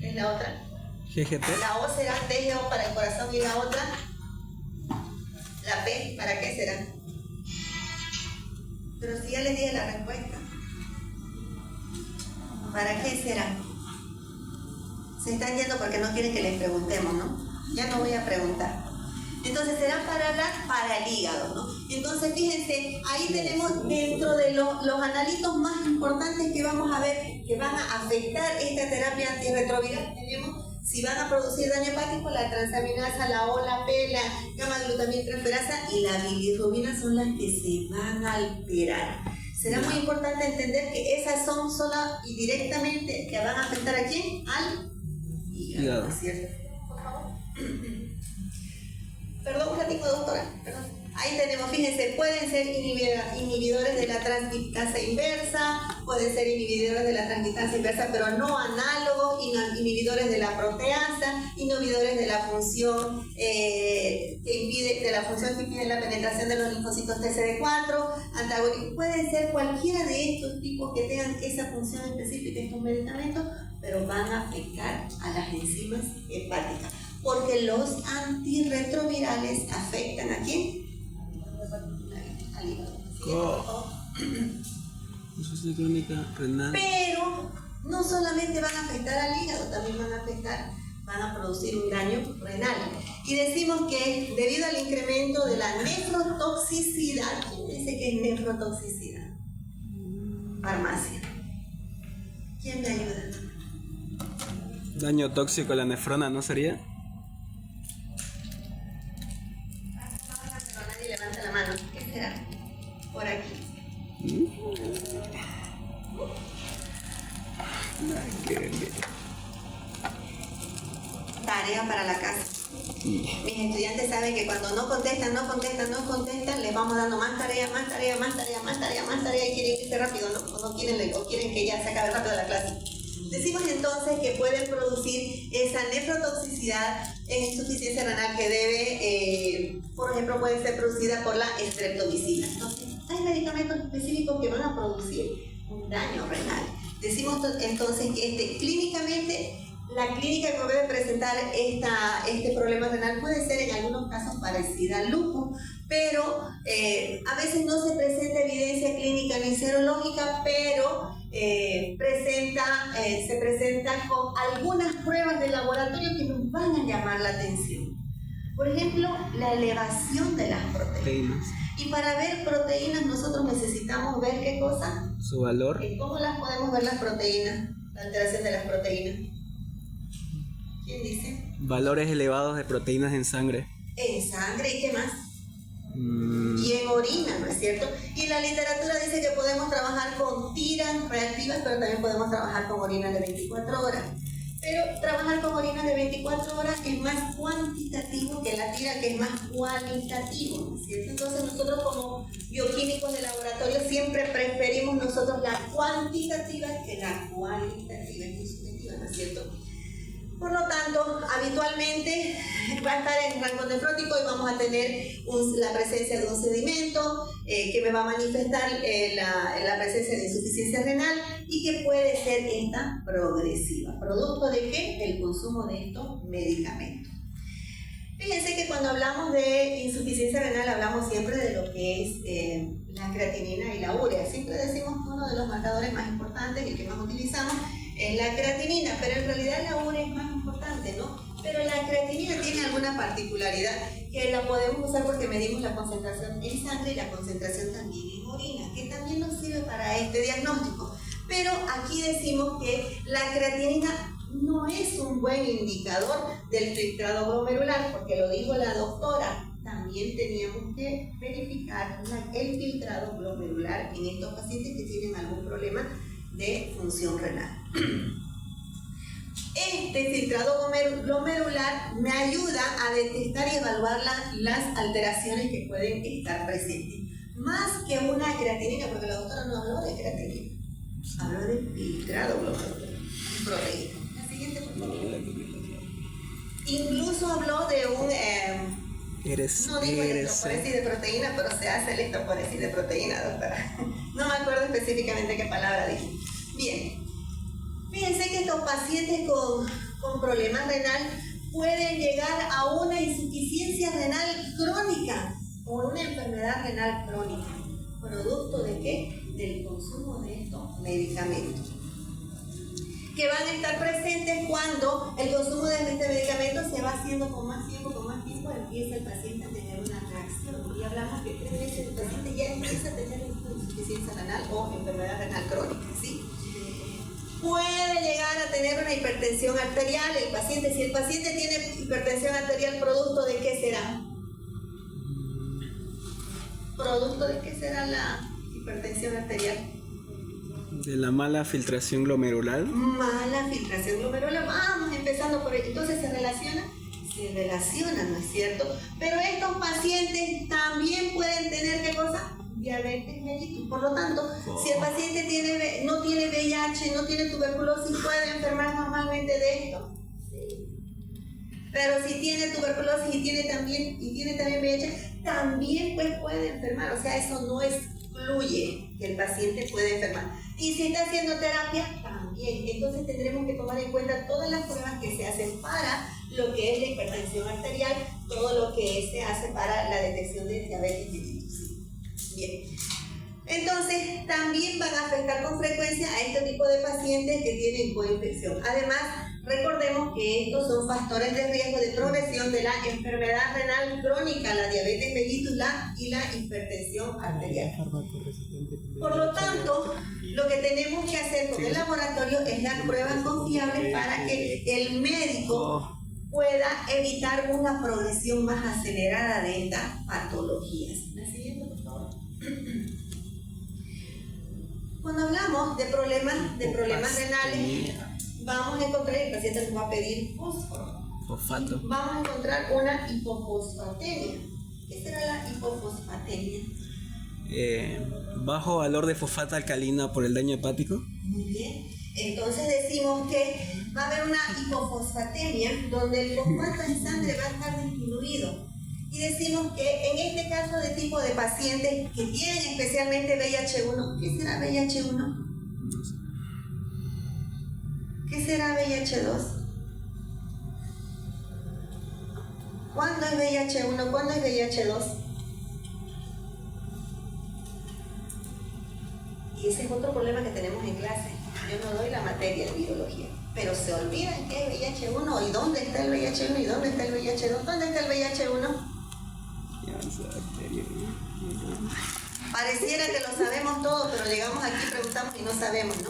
Es la otra. GGP. La O será TGO para el corazón y la otra, la P, ¿para qué será? Pero si ya les dije la respuesta. ¿Para qué será? Se están yendo porque no quieren que les preguntemos, ¿no? Ya no voy a preguntar. Entonces será para el hígado, ¿no? Entonces fíjense, ahí tenemos dentro de los analitos más importantes que vamos a ver que van a afectar esta terapia antirretroviral. Tenemos si van a producir daño hepático, la transaminasa, la O, la P, la gamma-glutamiltransferasa y la bilirrubina son las que se van a alterar. Será muy importante entender que esas son sola y directamente que van a afectar ¿a quién? Al hígado, ¿cierto? Por favor. Perdón, un ratito, doctora. Perdón. Ahí tenemos, fíjense, pueden ser inhibidores de la transcriptasa inversa, pueden ser inhibidores de la transcriptasa inversa, pero no análogos, inhibidores de la proteasa, inhibidores de la función que impide la penetración de los linfocitos TCD4, antagónicos. Pueden ser cualquiera de estos tipos que tengan esa función específica, estos medicamentos, pero van a afectar a las enzimas hepáticas, porque los antirretrovirales afectan ¿a quién? Al hígado. Insuficiencia crónica renal. Pero no solamente van a afectar al hígado, también van a producir un daño renal. Y decimos que debido al incremento de la nefrotoxicidad, ¿quién dice que es nefrotoxicidad? Farmacia. ¿Quién me ayuda? Daño tóxico a la nefrona, ¿no sería? Nadie levanta la mano. ¿Qué será? Por aquí. Tarea para la casa. Mis estudiantes saben que cuando no contestan, les vamos dando más tarea y quieren irse rápido, no quieren, o quieren que ya se acabe rápido la clase. Decimos entonces que pueden producir esa nefrotoxicidad en insuficiencia renal que debe, por ejemplo, puede ser producida por la streptomicina. Entonces, hay medicamentos específicos que van a producir un daño renal. Decimos entonces que clínicamente, la clínica que puede presentar este problema renal puede ser en algunos casos parecida al lupus, pero a veces no se presenta evidencia clínica ni serológica, pero se presenta con algunas pruebas de laboratorio que nos van a llamar la atención. Por ejemplo, la elevación de las proteínas. Y para ver proteínas nosotros necesitamos ver ¿qué cosa? Su valor. ¿Cómo las podemos ver las proteínas? La alteración de las proteínas. ¿Quién dice? Valores elevados de proteínas en sangre. En sangre, ¿y qué más? Y en orina, ¿no es cierto? Y la literatura dice que podemos trabajar con tiras reactivas, pero también podemos trabajar con orinas de 24 horas. Pero trabajar con orinas de 24 horas es más cuantitativo que la tira, que es más cualitativo, ¿no es cierto? Entonces nosotros como bioquímicos de laboratorio siempre preferimos nosotros la cuantitativa que la cualitativa, es muy subjetiva, ¿no es cierto? Por lo tanto, habitualmente va a estar en rango nefrótico y vamos a tener la presencia de un sedimento que me va a manifestar la presencia de insuficiencia renal y que puede ser esta progresiva. ¿Producto de qué? Del consumo de estos medicamentos. Fíjense que cuando hablamos de insuficiencia renal hablamos siempre de lo que es la creatinina y la urea. Siempre decimos que uno de los marcadores más importantes y el que más utilizamos es la creatinina, pero en realidad la urea es más importante, ¿no? Pero la creatinina tiene alguna particularidad que la podemos usar porque medimos la concentración en sangre y la concentración también en orina, que también nos sirve para este diagnóstico. Pero aquí decimos que la creatinina no es un buen indicador del filtrado glomerular, porque lo dijo la doctora. También teníamos que verificar el filtrado glomerular en estos pacientes que tienen algún problema de función renal. Este filtrado glomerular me ayuda a detectar y evaluar las alteraciones que pueden estar presentes. Más que una creatinina, porque la doctora no habló de creatinina, habló de filtrado glomerular, proteína. La siguiente, por favor. Incluso habló de un... no digo electroporesis de proteína, pero se hace electroporesis de proteína, doctora. No me acuerdo específicamente qué palabra dije. Bien, fíjense que estos pacientes con problemas renal pueden llegar a una insuficiencia renal crónica o una enfermedad renal crónica. ¿Producto de qué? Del consumo de estos medicamentos, que van a estar presentes cuando el consumo de este medicamento se va haciendo con más tiempo, empieza el paciente a tener una reacción. Y hablamos que 3 veces el paciente ya empieza a tener insuficiencia renal o enfermedad renal crónica, ¿sí? Puede llegar a tener una hipertensión arterial el paciente. Si el paciente tiene hipertensión arterial, ¿producto de qué será? ¿Producto de qué será la hipertensión arterial? De la mala filtración glomerular. Mala filtración glomerular. Vamos empezando por ahí. Entonces se relaciona, ¿no es cierto? Pero estos pacientes también pueden tener, ¿qué cosa? Diabetes mellitus. Por lo tanto, si el paciente no tiene VIH, no tiene tuberculosis, ¿puede enfermar normalmente de esto? Sí. Pero si tiene tuberculosis y tiene también VIH, también pues puede enfermar. O sea, eso no excluye que el paciente puede enfermar. Y si está haciendo terapia, también. Entonces tendremos que tomar en cuenta todas las pruebas que se hacen para lo que es la hipertensión arterial, todo lo que se hace para la detección de diabetes mellitus. Bien. Entonces, también van a afectar con frecuencia a este tipo de pacientes que tienen coinfección. Además, recordemos que estos son factores de riesgo de progresión de la enfermedad renal crónica, la diabetes mellitus y la hipertensión arterial. Por lo tanto, lo que tenemos que hacer con el laboratorio es dar pruebas confiables para que el médico pueda evitar una progresión más acelerada de estas patologías. La siguiente, por favor. Cuando hablamos de problemas renales, vamos a encontrar, el paciente nos va a pedir fósforo. Fosfato. Vamos a encontrar una hipofosfatemia. ¿Qué será la hipofosfatemia? Bajo valor de fosfato alcalina por el daño hepático. Muy bien. Entonces decimos que va a haber una hipofosfatemia donde el fosfato en sangre va a estar disminuido. Y decimos que en este caso de tipo de pacientes que tienen especialmente VIH-1, ¿qué será VIH-1? ¿Qué será VIH-2? ¿Cuándo es VIH-1? ¿Cuándo es VIH-2? Y ese es otro problema que tenemos en clase. Yo no doy la materia de virología, pero se olvidan que es VIH-1 y dónde está el VIH-1 y dónde está el VIH-2. ¿Dónde está el VIH-1? Pareciera que lo sabemos todo, pero llegamos aquí, preguntamos y no sabemos, ¿no?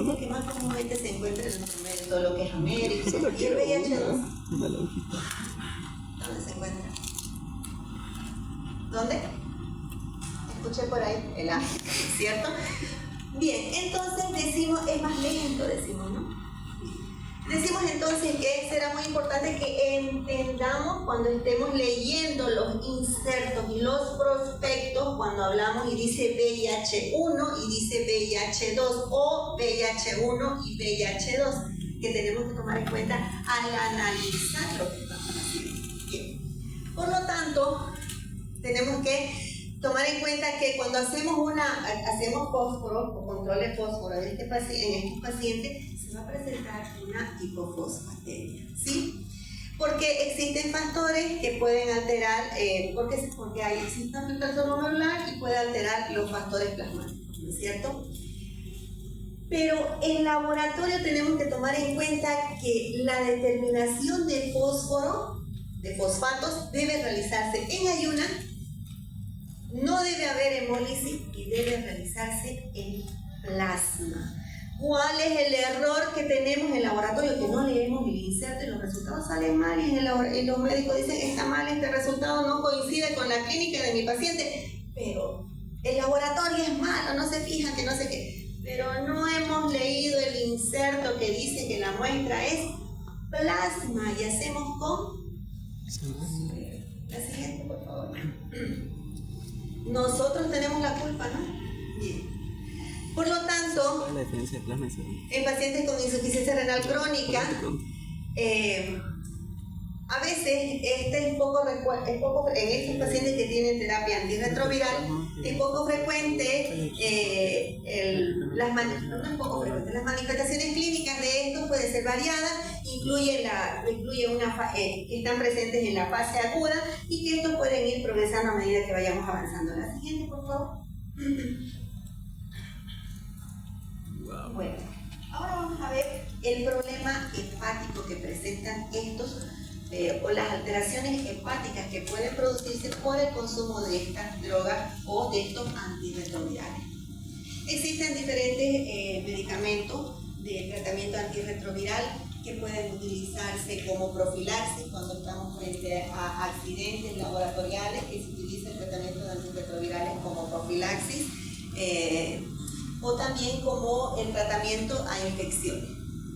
Lo que más comúnmente se encuentra en nuestro medio, todo lo que es América. ¿Y el VIH-2? ¿Dónde se encuentra? ¿Dónde? Escuché por ahí, el África, ¿cierto? Bien, entonces decimos, es más lento, decimos, ¿no? Decimos entonces que será muy importante que entendamos cuando estemos leyendo los insertos y los prospectos, cuando hablamos y dice VIH-1 y dice VIH-2 o VIH-1 y VIH-2, que tenemos que tomar en cuenta al analizar lo que estamos haciendo. Bien. Por lo tanto, tenemos que tomar en cuenta que cuando hacemos fósforo o control de fósforo en estos pacientes, se va a presentar una hipofosfatemia, ¿sí? Porque existen factores que pueden alterar, porque existe una filtración glomerular y puede alterar los factores plasmáticos, ¿no es cierto? Pero en laboratorio tenemos que tomar en cuenta que la determinación de fósforo, de fosfatos, debe realizarse en ayuna, no debe haber hemólisis y debe realizarse en plasma. ¿Cuál es el error que tenemos en el laboratorio? Que no leemos el inserto y los resultados salen mal y los médicos dicen está mal, este resultado no coincide con la clínica de mi paciente, pero el laboratorio es malo, no se fijan que no sé qué, pero no hemos leído el inserto que dice que la muestra es plasma y hacemos con... La siguiente, por favor. Nosotros tenemos la culpa, ¿no? Bien. Por lo tanto, en pacientes con insuficiencia renal crónica, a veces en estos pacientes que tienen terapia antirretroviral, es poco frecuente, las manifestaciones clínicas de estos pueden ser variadas, están presentes en la fase aguda y que estos pueden ir progresando a medida que vayamos avanzando. La siguiente, por favor. Bueno, ahora vamos a ver el problema hepático que presentan estos o las alteraciones hepáticas que pueden producirse por el consumo de estas drogas o de estos antirretrovirales. Existen diferentes medicamentos de tratamiento antirretroviral que pueden utilizarse como profilaxis cuando estamos frente a accidentes laboratoriales, que se utiliza el tratamiento de antirretrovirales como profilaxis, o también como el tratamiento a infecciones.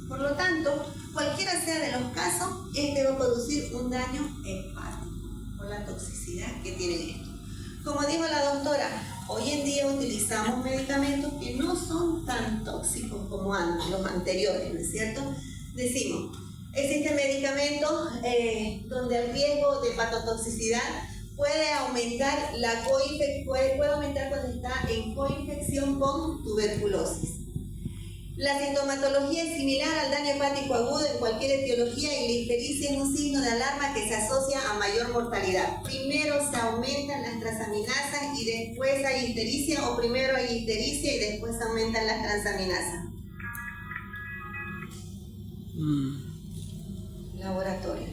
Por lo tanto, cualquiera sea de los casos, este va a producir un daño hepático por la toxicidad que tienen estos. Como dijo la doctora, hoy en día utilizamos medicamentos que no son tan tóxicos como antes, los anteriores, ¿no es cierto? Decimos, existen medicamentos donde el riesgo de hepatotoxicidad puede aumentar, puede aumentar cuando está en coinfección con tuberculosis. La sintomatología es similar al daño hepático agudo en cualquier etiología y la ictericia es un signo de alarma que se asocia a mayor mortalidad. Primero se aumentan las transaminasas y después hay ictericia, o primero hay ictericia y después aumentan las transaminasas. Laboratorio.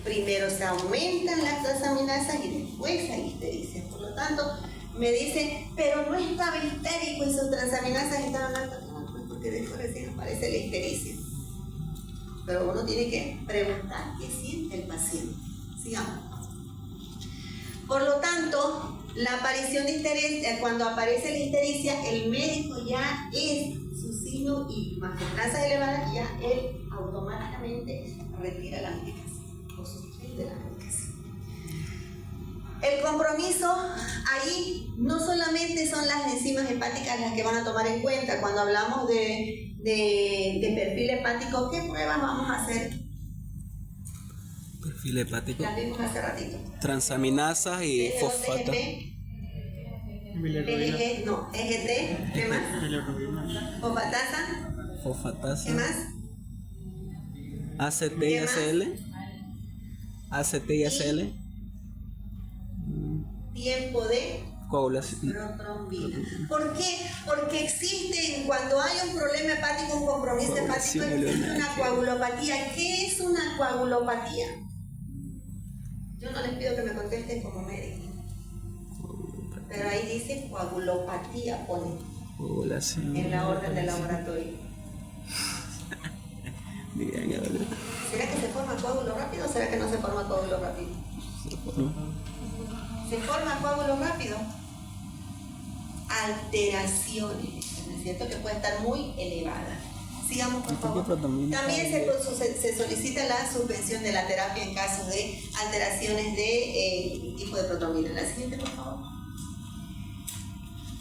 Primero se aumentan las transaminasas y después hay ictericia. Por lo tanto, me dicen, pero no estaba histérico y sus transaminasas estaban altas. No, pues porque después recién aparece la ictericia. Pero uno tiene que preguntar qué siente el paciente. Sigamos. Por lo tanto, la aparición de ictericia, cuando aparece la ictericia, el médico ya es su signo y más que tasas elevadas, ya él automáticamente retira la medicación o suspende la medicación. El compromiso ahí no solamente son las enzimas hepáticas las que van a tomar en cuenta. Cuando hablamos de perfil hepático, ¿qué pruebas vamos a hacer? Perfil hepático. Las vimos hace ratito. Transaminasas y fosfato. EGT, no, EGT, ¿qué más? Fosfatasa. Fosfatasa. ¿Qué más? ACT y ACL. ACT y ACL. Tiempo de Coagulación. protrombina. ¿Por qué? Porque existe, cuando hay un problema hepático, un compromiso hepático, existe una coagulopatía. ¿Qué es una coagulopatía? Yo no les pido que me contesten como médico, pero ahí dice coagulopatía, pone en la orden del laboratorio. ¿Será que se forma coágulo rápido o será que no se forma coágulo rápido? Se forma coágulo rápido. Alteraciones, ¿no es cierto? Que puede estar muy elevada. Sigamos, por favor. También se solicita la suspensión de la terapia en caso de alteraciones de tipo de protrombina. La siguiente, por favor.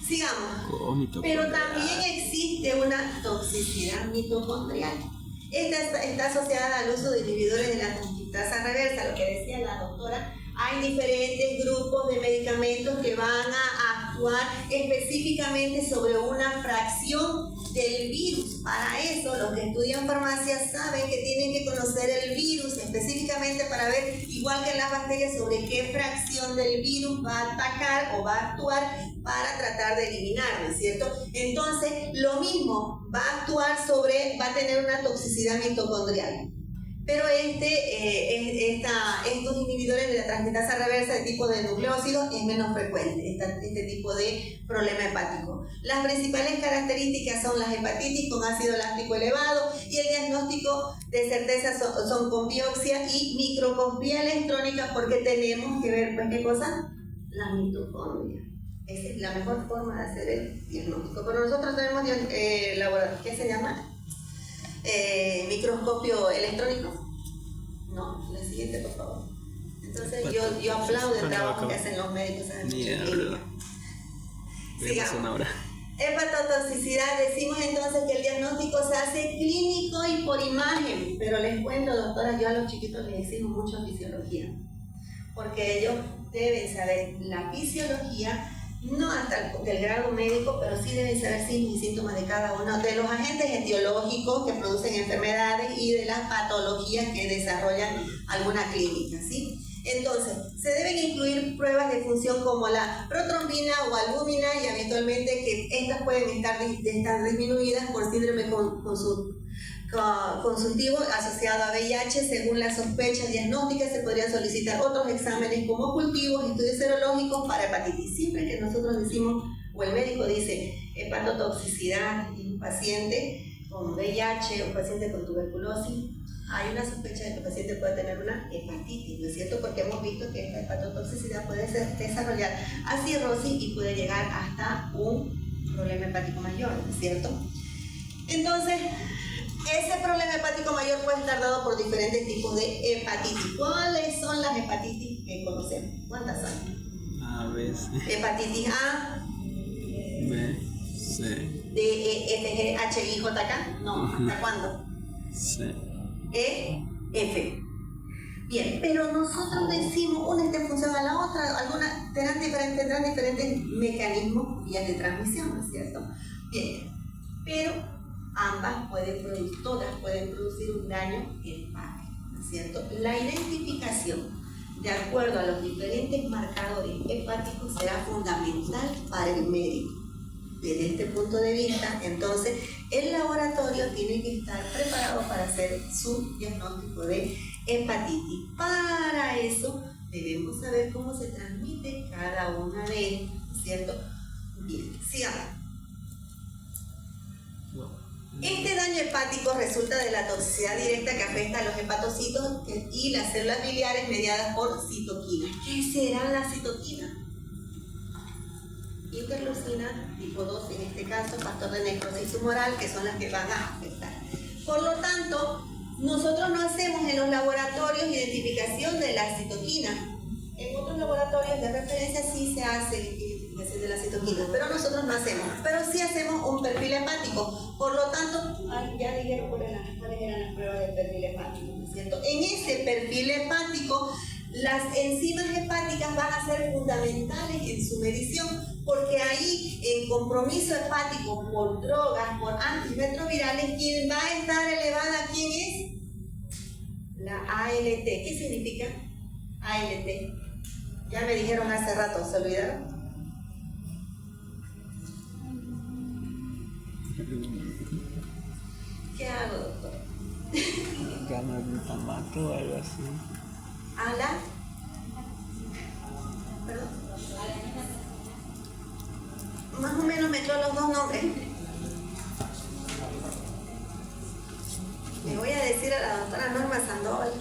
Sigamos. Pero también existe una toxicidad mitocondrial. Esta está asociada al uso de inhibidores de la transcriptasa reversa, lo que decía la doctora. Hay diferentes grupos de medicamentos que van a actuar específicamente sobre una fracción del virus. Para eso, los que estudian farmacia saben que tienen que conocer el virus específicamente para ver, igual que en las bacterias, sobre qué fracción del virus va a atacar o va a actuar para tratar de eliminar, ¿no es cierto? Entonces, lo mismo va a actuar va a tener una toxicidad mitocondrial. Pero estos inhibidores de la transcriptasa reversa de tipo de nucleócidos es menos frecuente, este tipo de problema hepático. Las principales características son las hepatitis con ácido láctico elevado y el diagnóstico de certeza son con biopsia y microscopía electrónica, porque tenemos que ver, pues, ¿qué cosa? La mitocondria. Esa es la mejor forma de hacer el diagnóstico. Pero nosotros tenemos ¿qué se llama? Microscopio electrónico. No, la siguiente, por favor. Entonces yo aplaudo el trabajo que hacen los médicos. Sigamos. Hepatotoxicidad, decimos entonces que el diagnóstico se hace clínico y por imagen, pero les cuento, doctora, yo a los chiquitos les decimos mucho fisiología, porque ellos deben saber la fisiología, no hasta el grado médico, pero sí deben saber signos y síntomas de cada uno de los agentes etiológicos que producen enfermedades y de las patologías que desarrollan alguna clínica, ¿sí? Entonces, se deben incluir pruebas de función como la protrombina o albúmina, y habitualmente que estas pueden estar disminuidas por síndrome consultivo asociado a VIH. Según las sospechas diagnósticas, se podrían solicitar otros exámenes como cultivos, estudios serológicos para hepatitis. Siempre que nosotros decimos, o el médico dice, hepatotoxicidad en un paciente con VIH o un paciente con tuberculosis, hay una sospecha de que el paciente puede tener una hepatitis, ¿no es cierto? Porque hemos visto que esta hepatotoxicidad puede desarrollar a cirrosis y puede llegar hasta un problema hepático mayor, ¿no es cierto? Entonces, ese problema hepático mayor puede estar dado por diferentes tipos de hepatitis. ¿Cuáles son las hepatitis que conocemos? ¿Cuántas son? A, B, C. Hepatitis A, B, C. D, E, F, G, H, I, J, K. No, ¿hasta cuándo? C. E, F. Bien, pero nosotros decimos una está en función a la otra, algunas tendrán diferentes mecanismos, vías de transmisión, ¿no es cierto? Bien, pero todas pueden producir un daño hepático, ¿no es cierto? La identificación de acuerdo a los diferentes marcadores hepáticos será fundamental para el médico. Desde este punto de vista, entonces, el laboratorio tiene que estar preparado para hacer su diagnóstico de hepatitis. Para eso, debemos saber cómo se transmite cada una de ellas, ¿cierto? Bien, sigamos. Este daño hepático resulta de la toxicidad directa que afecta a los hepatocitos y las células biliares mediadas por citoquinas. ¿Qué serán las citoquinas? Interleucina tipo 2, en este caso, factor de necrosis tumoral, que son las que van a afectar. Por lo tanto, nosotros no hacemos en los laboratorios identificación de las citoquinas. En otros laboratorios de referencia sí se hace identificación de las citoquinas, pero nosotros no hacemos. Pero sí hacemos un perfil hepático. Por lo tanto, ya dijeron cuáles eran las pruebas del perfil hepático, ¿no es cierto? En ese perfil hepático, las enzimas hepáticas van a ser fundamentales en su medición, porque ahí en compromiso hepático por drogas, por antirretrovirales, quien va a estar elevada, ¿quién es? La ALT. ¿Qué significa ALT? Ya me dijeron hace rato, ¿se olvidaron? ¿Qué hago, doctor? Gamma glutamato o algo así. ¿Ala? ¿Perdón? Más o menos me quedo los dos nombres. Le voy a decir a la doctora Norma Sandoval.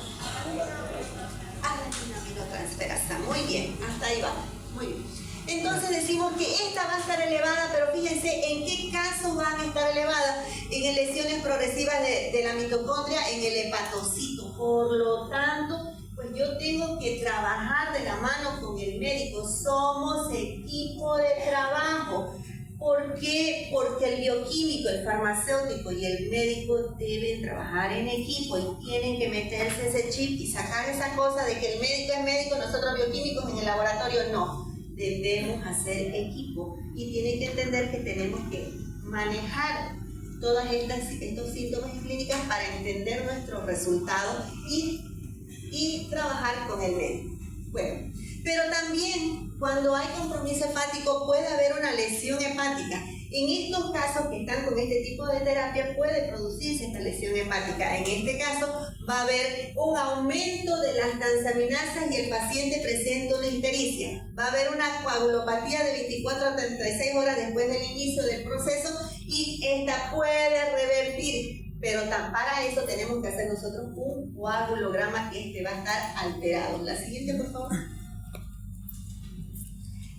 Aminotransferasa. Muy bien, hasta ahí va. Muy bien. Entonces decimos que esta va a estar elevada, pero fíjense en qué casos van a estar elevadas. En lesiones progresivas de la mitocondria, en el hepatocito. Por lo tanto, pues yo tengo que trabajar de la mano con el médico. Somos equipo de trabajo. ¿Por qué? Porque el bioquímico, el farmacéutico y el médico deben trabajar en equipo y tienen que meterse ese chip y sacar esa cosa de que el médico es médico, nosotros bioquímicos en el laboratorio no. Debemos hacer equipo y tienen que entender que tenemos que manejar todos estos síntomas y clínicas para entender nuestros resultados y trabajar con el médico. Bueno, pero también cuando hay compromiso hepático puede haber una lesión hepática. En estos casos que están con este tipo de terapia puede producirse esta lesión hepática. En este caso va a haber un aumento de las transaminasas y el paciente presenta una ictericia. Va a haber una coagulopatía de 24 a 36 horas después del inicio del proceso y esta puede revertir. Pero para eso tenemos que hacer nosotros un coagulograma que va a estar alterado. La siguiente, por favor.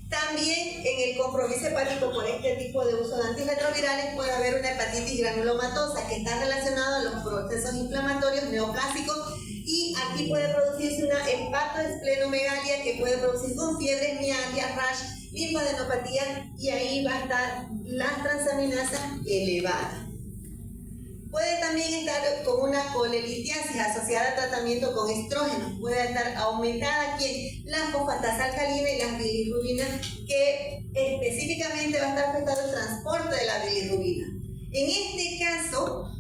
También en el compromiso hepático por este tipo de uso de antirretrovirales puede haber una hepatitis granulomatosa que está relacionada a los procesos inflamatorios neoplásicos y aquí puede producirse una hepatoesplenomegalia que puede producir con fiebre, mialgia, rash, linfadenopatía y ahí va a estar las transaminasas elevadas. Puede también estar con una colelitiasis asociada a tratamiento con estrógenos. Puede estar aumentada aquí la fosfatasa alcalina y las bilirrubinas, que específicamente va a estar afectado el transporte de la bilirrubina. En este caso,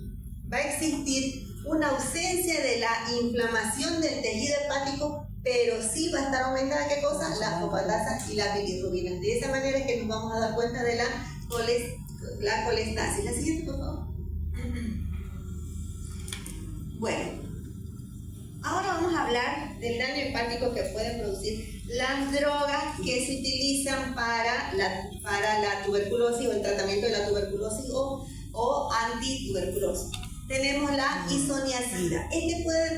va a existir una ausencia de la inflamación del tejido hepático pero sí va a estar aumentada, ¿qué cosa? La fosfatasa y la bilirrubina. De esa manera es que nos vamos a dar cuenta de la colestasis. La siguiente, por favor. Bueno, ahora vamos a hablar del daño hepático que pueden producir las drogas que se utilizan para la tuberculosis o el tratamiento de la tuberculosis o antituberculosis. Tenemos la isoniazida. Este puede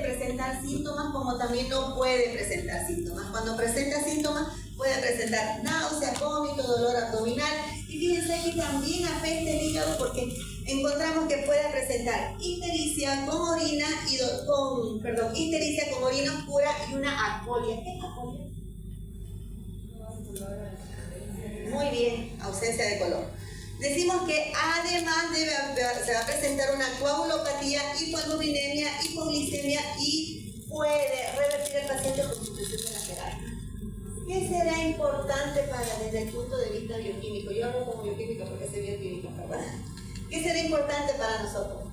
presentar síntomas como también no puede presentar síntomas. Cuando presenta síntomas puede presentar náuseas, vómito, dolor abdominal y fíjense que también afecta el hígado porque encontramos que puede presentar ictericia con orina ictericia con orina oscura y una apolia. ¿Qué es apolia? Muy bien, ausencia de color. Decimos que además se va a presentar una coagulopatía, hipoalbuminemia, hipoglicemia y puede revertir el paciente con supresión de la terapia. ¿Qué será importante desde el punto de vista bioquímico? Yo hablo como bioquímica porque soy bioquímica, ¿verdad? ¿Qué será importante para nosotros?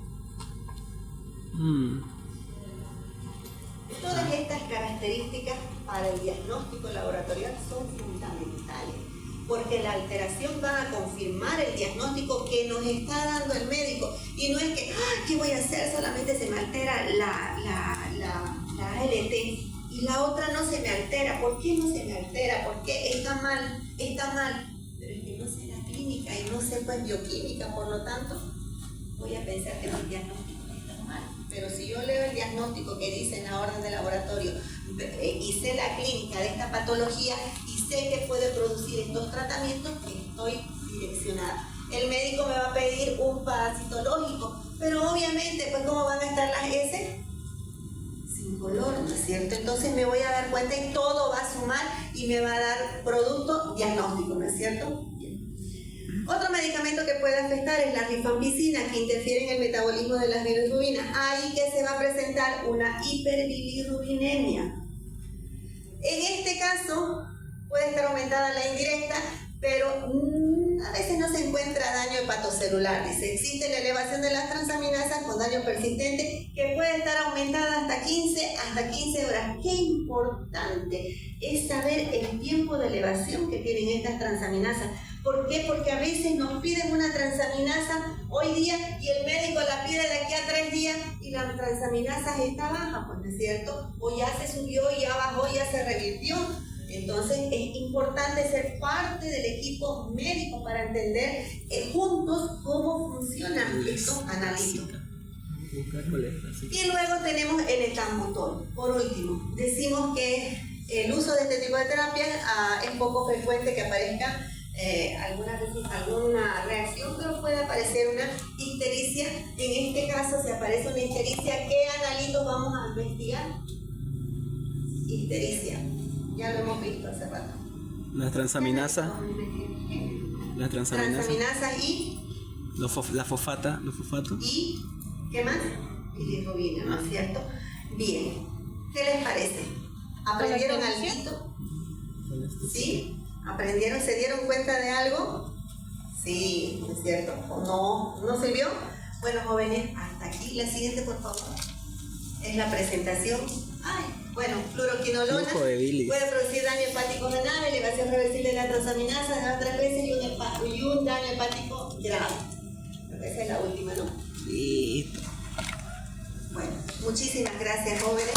Todas estas características para el diagnóstico laboratorial son fundamentales, porque la alteración va a confirmar el diagnóstico que nos está dando el médico. Y no es que, ¿qué voy a hacer? Solamente se me altera la ALT y la otra no se me altera. ¿Por qué no se me altera? ¿Por qué está mal? Está mal. Pero es que no sé la clínica y no sé pues bioquímica, por lo tanto, voy a pensar que mi diagnóstico está mal. Pero si yo leo el diagnóstico que dice en la orden de laboratorio y sé la clínica de esta patología y sé que puede producir estos tratamientos, estoy direccionada. El médico me va a pedir un parasitológico, pero obviamente, pues ¿cómo van a estar las S? Sin color, ¿no es cierto? Entonces me voy a dar cuenta y todo va a sumar y me va a dar producto diagnóstico, ¿no es cierto? Otro medicamento que puede afectar es la rifampicina, que interfiere en el metabolismo de las bilirrubinas. Ahí que se va a presentar una hiperbilirrubinemia. En este caso puede estar aumentada la indirecta, pero a veces no se encuentra daño hepatocelular. Dice, existe la elevación de las transaminasas con daño persistente que puede estar aumentada hasta 15 horas. Qué importante es saber el tiempo de elevación que tienen estas transaminasas. ¿Por qué? Porque a veces nos piden una transaminasa hoy día y el médico la pide de aquí a 3 días y la transaminasa está baja, pues, ¿no es cierto? O ya se subió, ya bajó, ya se revirtió. Entonces es importante ser parte del equipo médico para entender juntos cómo funcionan estos análisis. Y luego tenemos el etambutol. Por último, decimos que el uso de este tipo de terapia es poco frecuente que aparezca algunas veces alguna reacción, pero puede aparecer una ictericia. En este caso, si aparece una ictericia, ¿qué analitos vamos a investigar? Ictericia, ya lo hemos visto hace rato. Las transaminasas. Las transaminasas y la fosfata, los fosfatos. ¿Y qué más? Bilirrubina, ¿no es cierto? Bien, ¿qué les parece? ¿Aprendieron algo? ¿Sí? ¿Aprendieron? ¿Se dieron cuenta de algo? Sí, ¿no es cierto? ¿O no sirvió? Bueno, jóvenes, hasta aquí. La siguiente, por favor. Es la presentación. Bueno, fluoroquinolona puede producir daño hepático renal, elevación reversible de la transaminasa, de las 3 veces y un daño hepático grave. Esa es la última, ¿no? Listo. Bueno, muchísimas gracias, jóvenes.